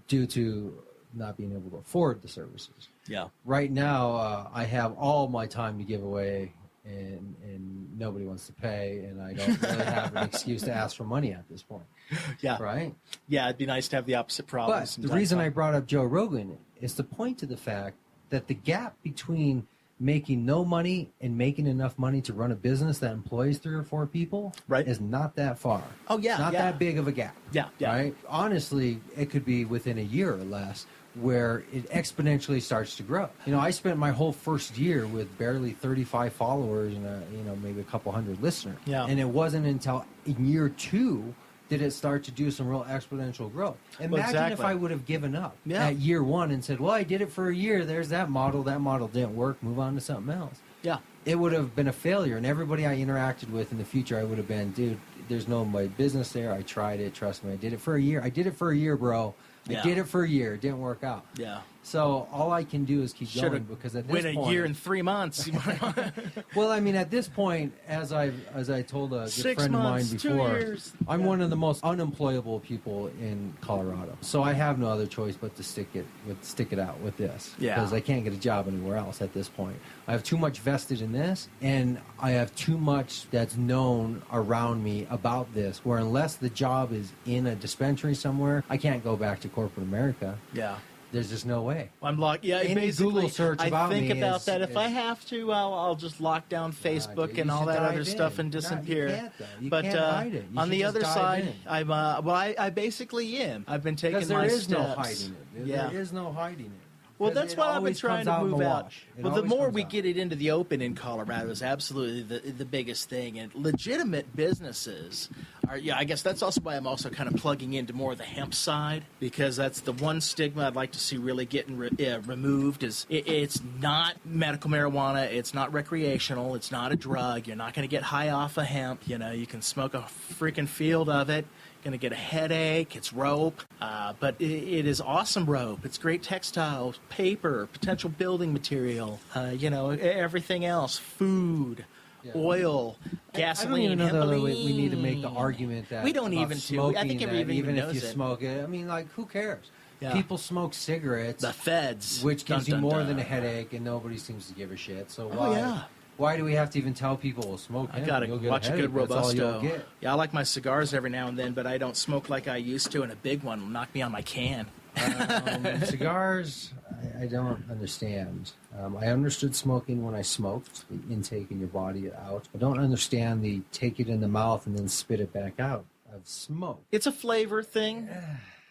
due to not being able to afford the services. Yeah. Right now, I have all my time to give away, and nobody wants to pay, and I don't really have an excuse to ask for money at this point. Yeah. Right? Yeah, it'd be nice to have the opposite problem. But the reason I brought up Joe Rogan is to point to the fact that the gap between making no money and making enough money to run a business that employs 3 or 4 people is not that far. Oh, yeah. It's not that big of a gap. Yeah. Right? Honestly, it could be within a year or less where it exponentially starts to grow. I spent my whole first year with barely 35 followers and maybe a couple hundred listeners. Yeah. And it wasn't until in year 2 did it start to do some real exponential growth. Imagine if I would have given up at year 1 and said, well, I did it for a year. There's that model. That model didn't work. Move on to something else. Yeah. It would have been a failure. And everybody I interacted with in the future, I would have been, dude, there's no my business there. I tried it. Trust me. I did it for a year. Bro. I did it for a year. It didn't work out. Yeah. So all I can do is keep going, because at this point, win a year and 3 months. Well, I mean, at this point, as I told a good 6 friend of mine months, before, 2 years. I'm one of the most unemployable people in Colorado. So I have no other choice but to stick it out with this. Yeah. Because I can't get a job anywhere else at this point. I have too much vested in this, and I have too much that's known around me about this, where unless the job is in a dispensary somewhere, I can't go back to corporate America. Yeah. There's just no way. I'm locked. Yeah, Any basically, Google search about I think me about is- that. If is- I have to, I'll just lock down Facebook dude, and you all should that dive other in. stuff and No, you disappear. can't, though. You But can't hide it. You on should the just other dive side, in. I'm I basically am. I've been taking Because there my is steps. no hiding it. Yeah. There is no hiding it. Well, 'Cause that's it why I've been always trying comes to in move the out. wash. It Well, the always more comes we out. get it into the open in Colorado is absolutely the biggest thing. And legitimate businesses are, I guess that's also why I'm also kind of plugging into more of the hemp side, because that's the one stigma I'd like to see really getting removed is it's not medical marijuana. It's not recreational. It's not a drug. You're not going to get high off of hemp. You can smoke a freaking field of it. Going to get a headache. It's rope, but it is awesome rope. It's great textiles, paper, potential building material, everything else, food, oil, gasoline. I don't even know though that we Hemp-a-line. need to make the argument that We don't about even do. smoking I think that everybody even if knows you it. smoke it. I mean, like, who cares? Yeah. People smoke cigarettes, The feds, which gives Dun, you dun, more dun. than a headache, and nobody seems to give a shit. So Oh, yeah. why do we have to even tell people, well, smoke I hemp, gotta you'll get watch a headache. good That's all you'll Robusto. get. Yeah, I like my cigars every now and then, but I don't smoke like I used to, and a big one will knock me on my can. Cigars, I don't understand. I understood smoking when I smoked, the intake in your body out. I don't understand the take it in the mouth and then spit it back out of smoke. It's a flavor thing.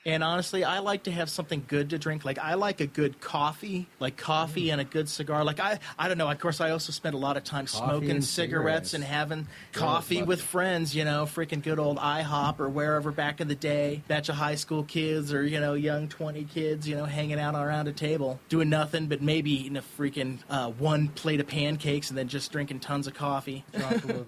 And honestly, I like to have something good to drink. Like, I like a good coffee, and a good cigar. Like, I don't know. Of course, I also spend a lot of time Coffee smoking and cigarettes and having coffee with friends, freaking good old IHOP or wherever back in the day. Batch of high school kids or, young 20 kids, hanging out around a table, doing nothing but maybe eating a freaking one plate of pancakes and then just drinking tons of coffee.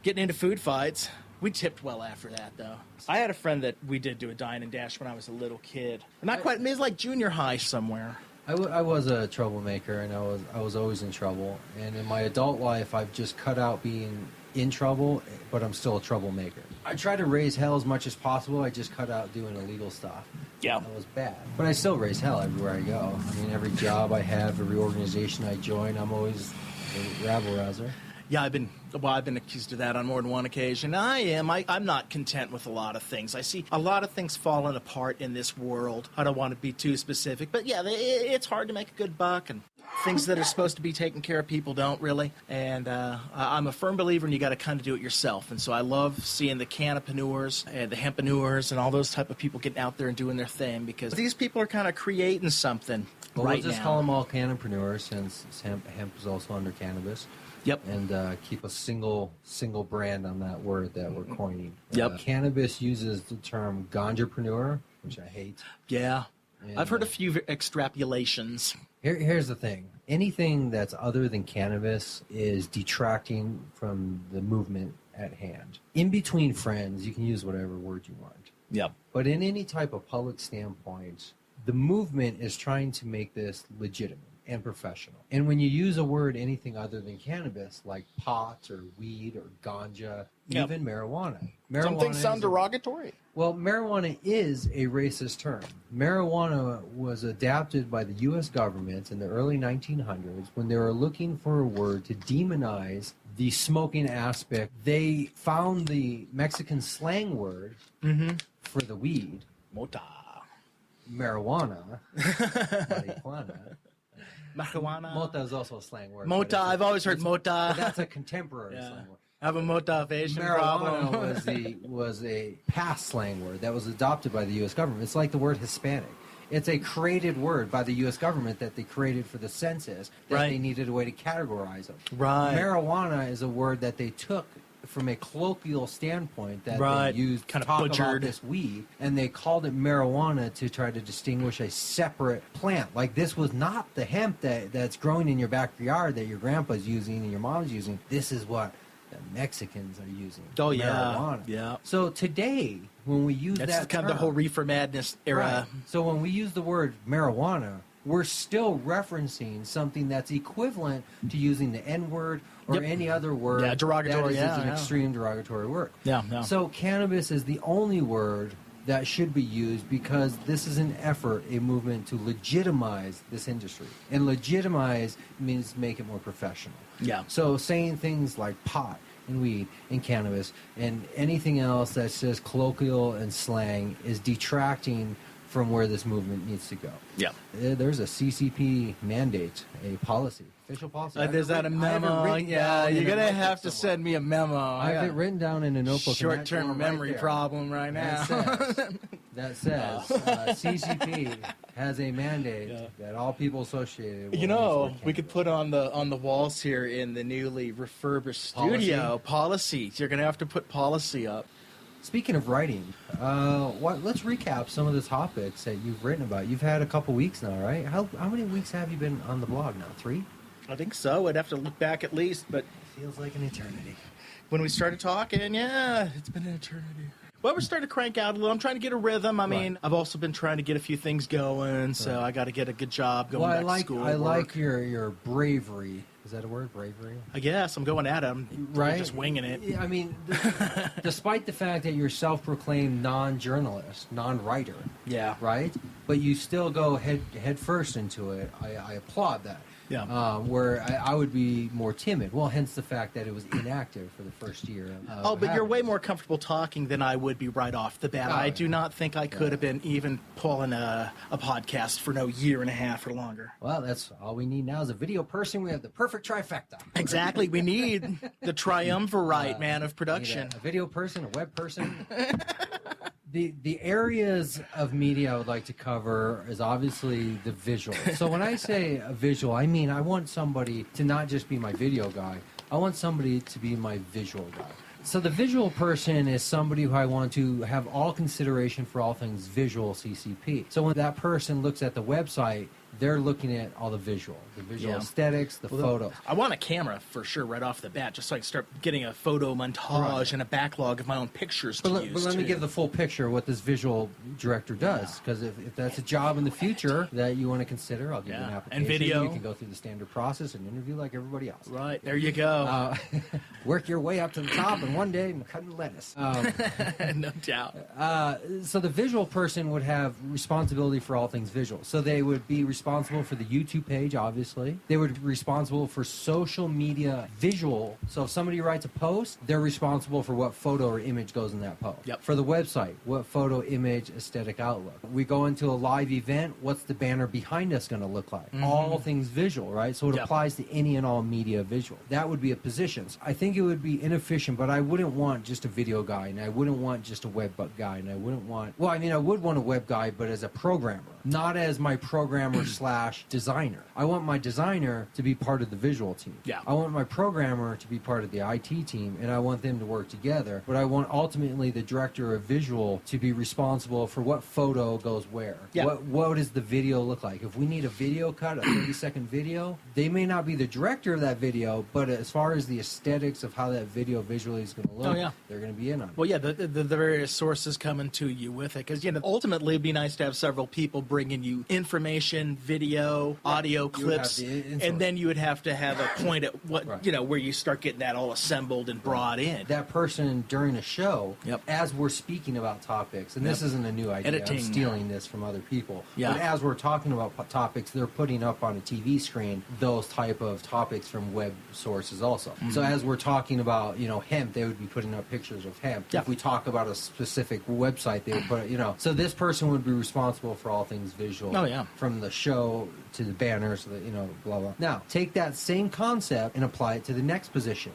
Getting into food fights. We tipped well after that, though. I had a friend that we did do a dine and dash when I was a little kid. Not quite. It was like junior high somewhere. I was a troublemaker, and I was always in trouble. And in my adult life, I've just cut out being in trouble, but I'm still a troublemaker. I try to raise hell as much as possible. I just cut out doing illegal stuff. Yeah. That was bad. But I still raise hell everywhere I go. I mean, every job I have, every organization I join, I'm always a rabble-rouser. Yeah, I've been accused of that on more than one occasion. I'm not content with a lot of things. I see a lot of things falling apart in this world. I don't want to be too specific, but yeah, it's hard to make a good buck, and things that are supposed to be taking care of people don't really. And I'm a firm believer in you got to kind of do it yourself. And so I love seeing the cannapreneurs and the hempreneurs and all those type of people getting out there and doing their thing, because these people are kind of creating something Well, right we'll just now. call them all cannapreneurs, since hemp is also under cannabis. Yep. And keep a single brand on that word that we're coining. Yep. Cannabis uses the term ganjapreneur, which I hate. Yeah. And, I've heard a few extrapolations. Here's the thing. Anything that's other than cannabis is detracting from the movement at hand. In between friends, you can use whatever word you want. Yep. But in any type of public standpoint, the movement is trying to make this legitimate and professional. And when you use a word anything other than cannabis, like pot or weed or ganja, Yep. even marijuana. Some Marijuana things sound is derogatory. well, marijuana is a racist term. Marijuana was adapted by the U.S. government in the early 1900s when they were looking for a word to demonize the smoking aspect. They found the Mexican slang word for the weed, Mota. marijuana, marijuana. Marijuana. Mota is also a slang word. Mota. but I've always heard but mota. that's a contemporary slang word. I have a motivation Marijuana problem. was a past slang word that was adopted by the U.S. government. It's like the word Hispanic. It's a created word by the U.S. government that they created for the census that Right. they needed a way to categorize them. Right. Marijuana is a word that they took from a colloquial standpoint that Right. they used Kind to of talk about butchered. this weed, and they called it marijuana to try to distinguish a separate plant. Like this was not the hemp that's growing in your backyard that your grandpa's using and your mom's using. This is what the Mexicans are using. Oh, yeah. Marijuana. Yeah. So today, when we use That's that kind of the term- whole reefer madness era. Right. So when we use the word marijuana, we're still referencing something that's equivalent to using the N-word or Yep. any other word Yeah, derogatory, that is yeah, an yeah. extreme derogatory word. Yeah, yeah. So cannabis is the only word that should be used because this is an effort, a movement to legitimize this industry. And legitimize means make it more professional. Yeah. So saying things like pot and weed and cannabis and anything else that's just colloquial and slang is detracting from where this movement needs to go. Yeah. There's a CCP mandate, a policy, official policy. There's that a memo. Yeah, you're going to have to send me a memo. I have it written down in a notebook. Short-term memory problem right now. That says CCP has a mandate that all people associated with You know, with we could put on the walls here in the newly refurbished studio policy. You're going to have to put policy up. Speaking of writing, let's recap some of the topics that you've written about. You've had a couple weeks now, right? How many weeks have you been on the blog now? 3? I think so. I'd have to look back at least, but Feels like an eternity. when we started talking, yeah, it's been an eternity. Well, we're starting to crank out a little. I'm trying to get a rhythm. I mean, I've also been trying to get a few things going, so I got to get a good job going back to school. I like your bravery. Is that a word, bravery? I guess I'm going at it. I'm just winging it. I mean, despite the fact that you're self-proclaimed non-journalist, non-writer, Yeah. right? But you still go head first into it. I applaud that. Yeah. Where I would be more timid. Well, hence the fact that it was inactive for the first year. Oh, but you're way more comfortable talking than I would be right off the bat. Oh, I yeah. do not think I could have been even pulling a podcast for no year and a half or longer. Well, that's all we need now is a video person. We have the perfect trifecta. Exactly. We need the triumvirate, man, of production. A video person, a web person. The areas of media I would like to cover is obviously the visual. So when I say a visual, I mean I want somebody to not just be my video guy. I want somebody to be my visual guy. So the visual person is somebody who I want to have all consideration for all things visual CCP. So when that person looks at the website, they're looking at all the visual aesthetics, the photos. I want a camera for sure right off the bat, just so I can start getting a photo montage and a backlog of my own pictures to use. But let me give the full picture of what this visual director does, because if that's a job in the future that you want to consider, I'll give you an application. And video. You can go through the standard process and interview like everybody else. Right, there you go. Work your way up to the top, and one day I'm cutting lettuce. No doubt. So the visual person would have responsibility for all things visual. So they would be responsible responsible for the YouTube page, obviously. They would be responsible for social media visual. So if somebody writes a post, they're responsible for what photo or image goes in that post. Yep. For the website, what photo, image, aesthetic outlook. We go into a live event, what's the banner behind us going to look like? All things visual, right? So it applies to any and all media visual. That would be a position. I think it would be inefficient, but I wouldn't want just a video guy, and I wouldn't want just a web guy, and I wouldn't want, well, I mean, I would want a web guy, but as a programmer, not as my programmer slash designer. I want my designer to be part of the visual team. Yeah. I want my programmer to be part of the IT team, and I want them to work together, but I want ultimately the director of visual to be responsible for what photo goes where. Yeah. What does the video look like? If we need a video cut, a 30-second video, they may not be the director of that video, but as far as the aesthetics of how that video visually is going to look, they're going to be in on it. Well, yeah, the various sources coming to you with it, because ultimately it'd be nice to have several people bringing you information, video, audio clips, and then you would have to have a point at what where you start getting that all assembled and brought in. That person during a show, as we're speaking about topics, and this isn't a new idea. Editing. I'm stealing this from other people. Yeah. But as we're talking about topics, they're putting up on a TV screen those type of topics from web sources also. So as we're talking about, hemp, they would be putting up pictures of hemp. Yeah. If we talk about a specific website, they would put, so this person would be responsible for all things visual. Oh, yeah. From the show to the banners, blah, blah. Now, take that same concept and apply it to the next position.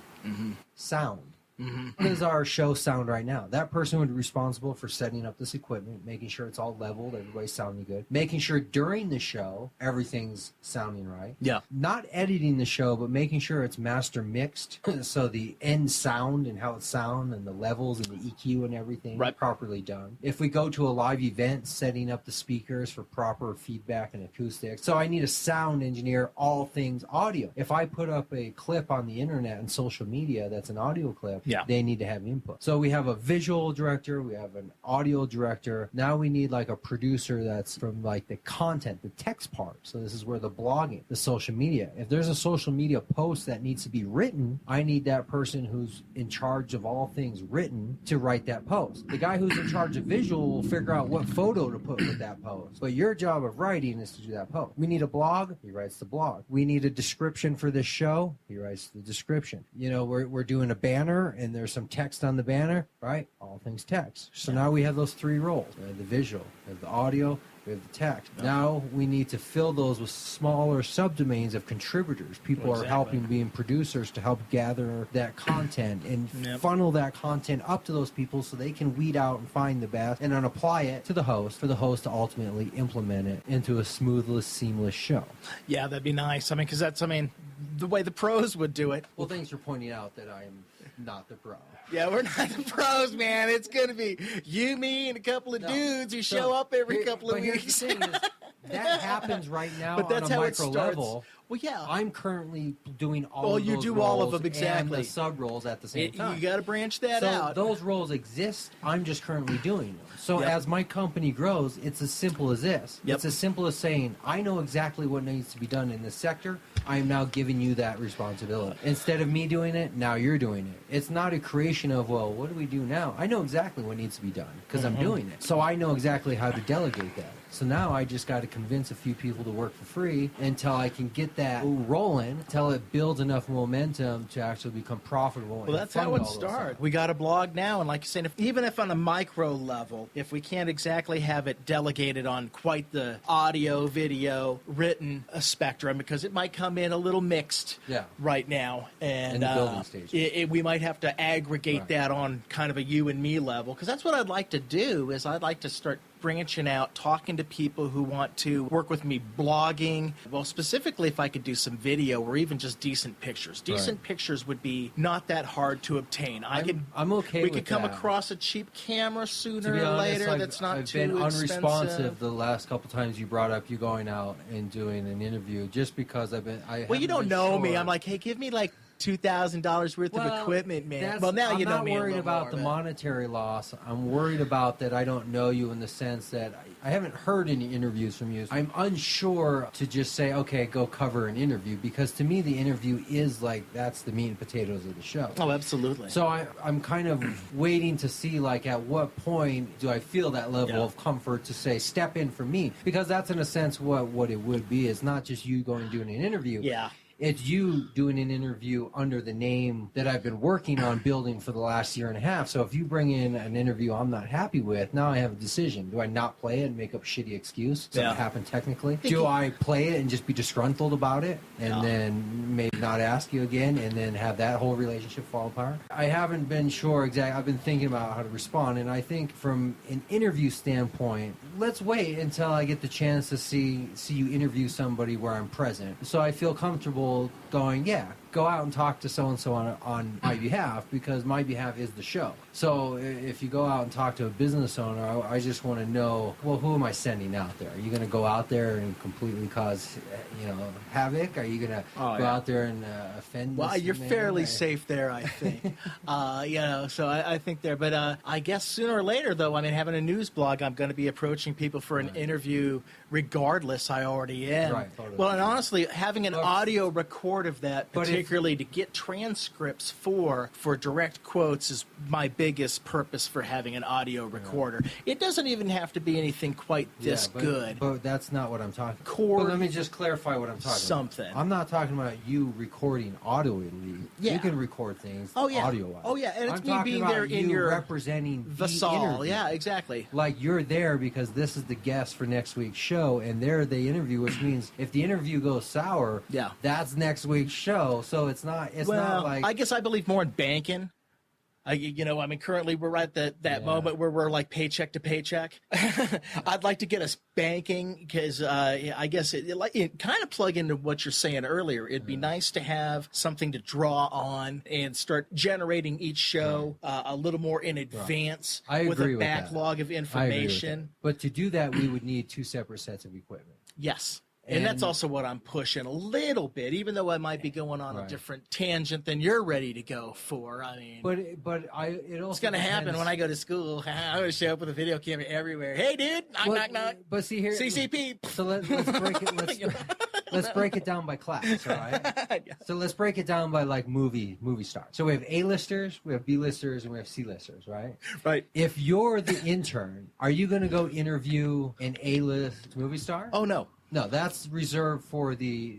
Sound. What does our show sound right now? That person would be responsible for setting up this equipment, making sure it's all leveled, everybody's sounding good, making sure during the show everything's sounding right. Yeah. Not editing the show, but making sure it's master mixed, so the end sound and how it sounds and the levels and the EQ and everything properly done. If we go to a live event, setting up the speakers for proper feedback and acoustics. So I need a sound engineer, all things audio. If I put up a clip on the internet and social media that's an audio clip, they need to have input. So we have a visual director, we have an audio director. Now we need like a producer that's from like the content, the text part. So this is where the blogging, the social media. If there's a social media post that needs to be written, I need that person who's in charge of all things written to write that post. The guy who's in charge of visual will figure out what photo to put with that post. But your job of writing is to do that post. We need a blog, he writes the blog. We need a description for this show, he writes the description. We're doing a banner and there's some text on the banner, right? All things text. So now we have those three roles. We have the visual, we have the audio, we have the text. Now we need to fill those with smaller subdomains of contributors. People are helping being producers to help gather that content and funnel that content up to those people so they can weed out and find the best and then apply it to the host for the host to ultimately implement it into a smoothless, seamless show. Yeah, that'd be nice. I mean, because that's, the way the pros would do it. Well, thanks for pointing out that I am not the pro. Yeah, we're not the pros, man. It's going to be you, me, and a couple of dudes who show up every couple of weeks. Here's the thing is, that happens right now But that's on a how it micro starts. level. Well, yeah. I'm currently doing all Oh, of you those do roles all of them, and exactly. the sub roles at the same time. You got to branch that so out. those roles exist. I'm just currently doing them. So as my company grows, it's as simple as this. It's as simple as saying, I know exactly what needs to be done in this sector. I am now giving you that responsibility. Instead of me doing it, now you're doing it. It's not a creation of, well, what do we do now? I know exactly what needs to be done because I'm doing it. So I know exactly how to delegate that. So now I just got to convince a few people to work for free until I can get that rolling, until it builds enough momentum to actually become profitable. Well, that's how it starts. We got a blog now, and like you're saying, even if on a micro level, if we can't exactly have it delegated on quite the audio, video, written spectrum, because it might come in a little mixed right now, and in the building stage. We might have to aggregate that on kind of a you and me level, because that's what I'd like to do. Is I'd like to start branching out, talking to people who want to work with me blogging. Well, specifically if I could do some video or even just decent pictures. Decent pictures would be not that hard to obtain. I'm okay with We could come that. across a cheap camera sooner To be or honest, later I've that's not too been expensive. unresponsive the last couple times you brought up you going out and doing an interview just because Well, you don't know me. I'm like, hey, give me like $2,000 worth of equipment, man. Well, now you know me. I'm not worried about the monetary loss. I'm worried about that I don't know you in the sense that I haven't heard any interviews from you. I'm unsure to just say, okay, go cover an interview, because to me the interview is like, that's the meat and potatoes of the show. Oh, absolutely. So I'm kind of waiting to see, like, at what point do I feel that level of comfort to say, step in for me? Because that's in a sense what it would be. It's not just you going and doing an interview. Yeah. It's you doing an interview under the name that I've been working on building for the last year and a half. So if you bring in an interview I'm not happy with, now I have a decision. Do I not play it and make up a shitty excuse? Something happened technically? Do I play it and just be disgruntled about it and then maybe not ask you again and then have that whole relationship fall apart? I haven't been sure exactly. I've been thinking about how to respond. And I think from an interview standpoint, let's wait until I get the chance to see you interview somebody where I'm present. So I feel comfortable going, go out and talk to so-and-so on my behalf, because my behalf is the show. So if you go out and talk to a business owner, I just want to know, well, who am I sending out there? Are you going to go out there and completely cause, havoc? Are you going to go out there and offend? Well, you're fairly safe there, I think. So I think there. But I guess sooner or later, though, having a news blog, I'm going to be approaching people for an interview regardless. I already am. Right, totally. Well, and honestly, having an audio record of that, particularly to get transcripts for direct quotes, is my biggest purpose for having an audio recorder. It doesn't even have to be anything quite this good. But that's not what I'm talking about. But let me just clarify what I'm talking about. I'm not talking about you recording audibly. You can record things audio-wise. Oh, yeah, and it's I'm me talking being about there in you your representing the Vasal. interview. Yeah, exactly. Like, you're there because this is the guest for next week's show, and they're the interview, which means if the interview goes sour, that's next week's show. So it's not like... I guess I believe more in banking. Currently we're at that moment where we're like paycheck to paycheck. I'd like to get us banking because I guess it kind of plug into what you're saying earlier. It'd be nice to have something to draw on and start generating each show a little more in advance with a backlog of information. But to do that, we would need two separate sets of equipment. Yes. And that's also what I'm pushing a little bit, even though I might be going on a different tangent than you're ready to go for. It also it's going to happen when I go to school. I'm going to show up with a video camera everywhere. Hey, dude, knock. But see here, CCP. So let's break it. Let's break it down by class, all right? So let's break it down by like movie stars. So we have A-listers, we have B-listers, and we have C-listers, right? Right. If you're the intern, are you going to go interview an A-list movie star? Oh no. No, that's reserved for the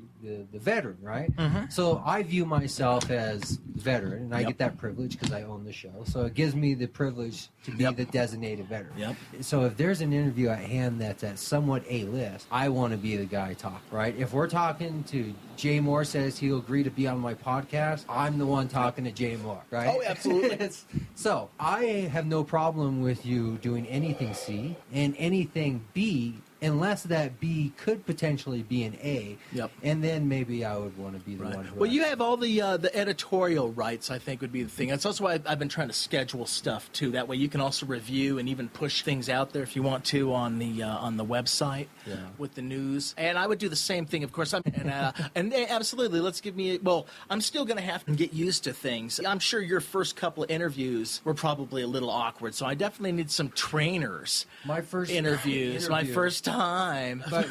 veteran, right? Mm-hmm. So I view myself as veteran, and I get that privilege because I own the show. So it gives me the privilege to be the designated veteran. Yep. So if there's an interview at hand that's at somewhat A-list, I want to be the guy talking, right? If we're talking to Jay Moore says he'll agree to be on my podcast, I'm the one talking to Jay Moore, right? Oh, absolutely. So I have no problem with you doing anything C and anything B, unless that B could potentially be an A. Yep. And then maybe I would want to be the one. Well, you have all the editorial rights, I think, would be the thing. That's also why I've been trying to schedule stuff, too. That way you can also review and even push things out there if you want to on the website with the news. And I would do the same thing, of course. And absolutely, I'm still going to have to get used to things. I'm sure your first couple of interviews were probably a little awkward, so I definitely need some trainers. My first interviews. My first time. But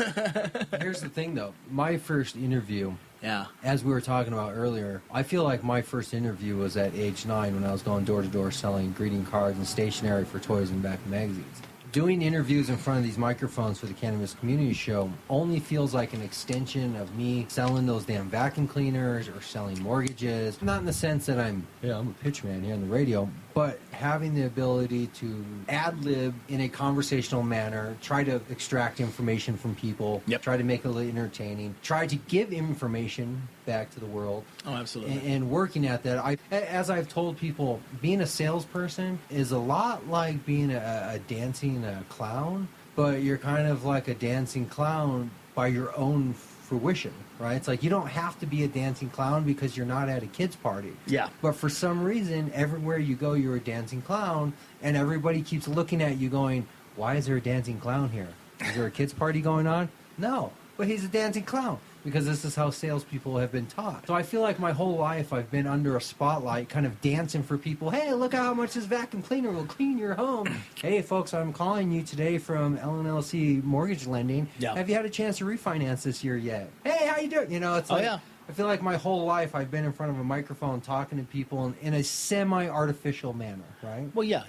here's the thing, though. My first interview, as we were talking about earlier, I feel like my first interview was at age 9 when I was going door to door selling greeting cards and stationery for toys and back magazines. Doing interviews in front of these microphones for the Cannabis Community Show only feels like an extension of me selling those damn vacuum cleaners or selling mortgages. Not in the sense that I'm a pitchman here on the radio, but having the ability to ad-lib in a conversational manner, try to extract information from people, try to make it a little entertaining, try to give information back to the world. Oh, absolutely. And working at that, as I've told people, being a salesperson is a lot like being a dancing clown, but you're kind of like a dancing clown by your own fruition, right? It's like you don't have to be a dancing clown because you're not at a kid's party. Yeah. But for some reason, everywhere you go, you're a dancing clown, and everybody keeps looking at you going, why is there a dancing clown here? Is there a kid's party going on? No, but he's a dancing clown. because this is how salespeople have been taught. So I feel like my whole life I've been under a spotlight, kind of dancing for people. Hey, look how much this vacuum cleaner will clean your home. Hey, folks, I'm calling you today from LNLC Mortgage Lending. Yeah. Have you had a chance to refinance this year yet? Hey, how you doing? You know, it's like, yeah. I feel like my whole life I've been in front of a microphone talking to people in a semi-artificial manner, right? Well, yeah.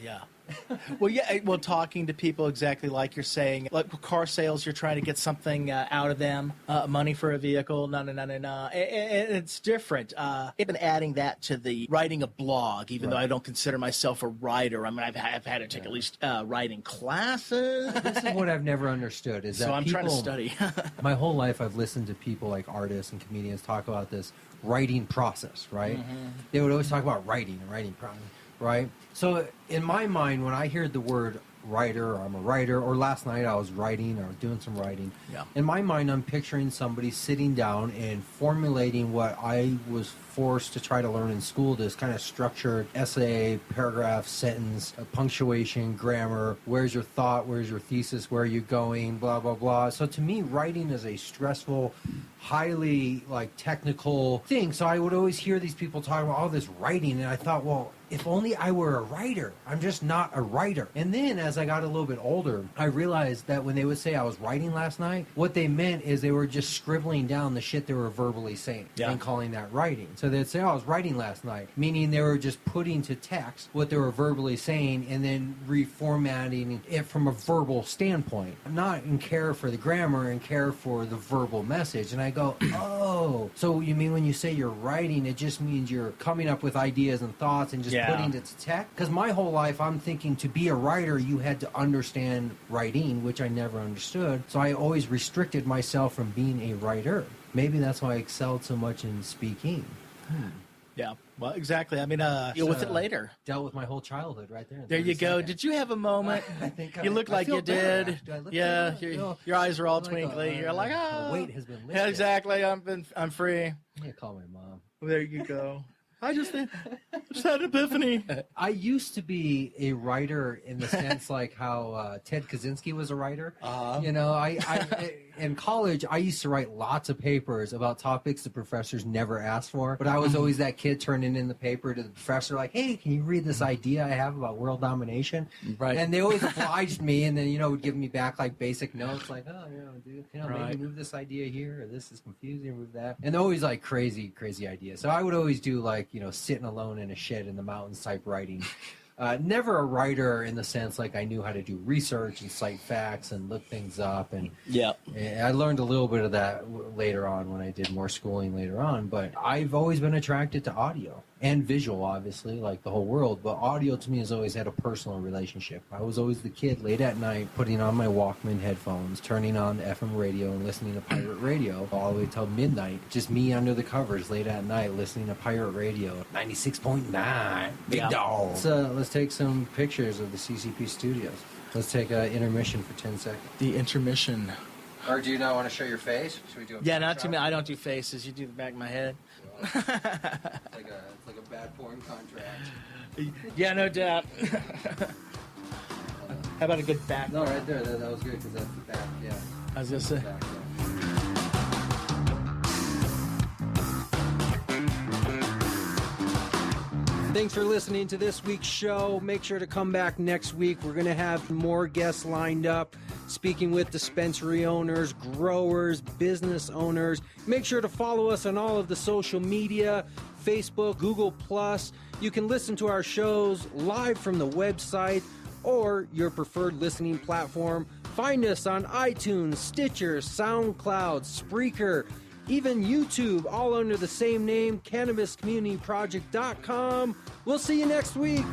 Well, talking to people exactly like you're saying, like with car sales, you're trying to get something out of them, money for a vehicle, no. And it's different. I've been adding that to the writing a blog, even though I don't consider myself a writer. I mean, I've had to take at least writing classes. This is what I've never understood is that So I'm trying to people- study. My whole life I've listened to people like artists and comedians talk about this writing process, right? They would always talk about writing and writing process, right? So in my mind, when I hear the word writer, or I'm a writer, or last night I was writing or doing some writing, in my mind I'm picturing somebody sitting down and formulating what I was forced to try to learn in school, this kind of structured essay, paragraph, sentence, punctuation, grammar, where's your thought, where's your thesis, where are you going, blah, blah, blah. So to me, writing is a stressful, highly like technical thing. So I would always hear these people talk about all this writing, and I thought, well, if only I were a writer. I'm just not a writer. And then as I got a little bit older, I realized that when they would say I was writing last night, what they meant is they were just scribbling down the shit they were verbally saying and calling that writing. So they'd say, oh, I was writing last night, meaning they were just putting to text what they were verbally saying and then reformatting it from a verbal standpoint. I'm not in care for the grammar and care for the verbal message. And I go, oh, so you mean when you say you're writing, it just means you're coming up with ideas and thoughts and just putting it to text? Because my whole life I'm thinking to be a writer you had to understand writing, which I never understood. So I always restricted myself from being a writer. Maybe that's why I excelled so much in speaking. Yeah, well, exactly. I mean, deal with it later. Dealt with my whole childhood right there. There you go. Did you have a moment? I think you look like you did. Yeah, your eyes are all like twinkly. You're like, the weight has been lifted. Yeah, exactly. I'm free. I'm gonna call my mom. There you go. I just had an epiphany. I used to be a writer in the sense like how Ted Kaczynski was a writer. You know, I in college, I used to write lots of papers about topics the professors never asked for. But I was always that kid turning in the paper to the professor like, hey, can you read this idea I have about world domination? Right. And they always obliged me and then, you know, would give me back like basic notes like, oh, maybe move this idea here or this is confusing, move that. And always like crazy ideas. So I would always do like, you know, sitting alone in a shed in the mountains type writing. Never a writer in the sense like I knew how to do research and cite facts and look things up. And I learned a little bit of that later on when I did more schooling later on. But I've always been attracted to audio and visual, obviously, like the whole world. But audio to me has always had a personal relationship. I was always the kid late at night putting on my Walkman headphones, turning on FM radio and listening to pirate radio all the way till midnight. Just me under the covers late at night listening to pirate radio. 96.9. Big dog. Let's take some pictures of the CCP studios. Let's take an intermission for 10 seconds. The intermission. Or do you not want to show your face? Should we do a not too many. I don't do faces. You do the back of my head. It's like a bad porn contract. Yeah, no doubt. How about a good back? No, right there. That was good because that's the back. Yeah. I was gonna say. Back, yeah. Thanks for listening to this week's show. Make sure to come back next week. We're going to have more guests lined up, speaking with dispensary owners, growers, business owners. Make sure to follow us on all of the social media, Facebook, Google+. You can listen to our shows live from the website or your preferred listening platform. Find us on iTunes, Stitcher, SoundCloud, Spreaker, even YouTube, all under the same name, CannabisCommunityProject.com. We'll see you next week.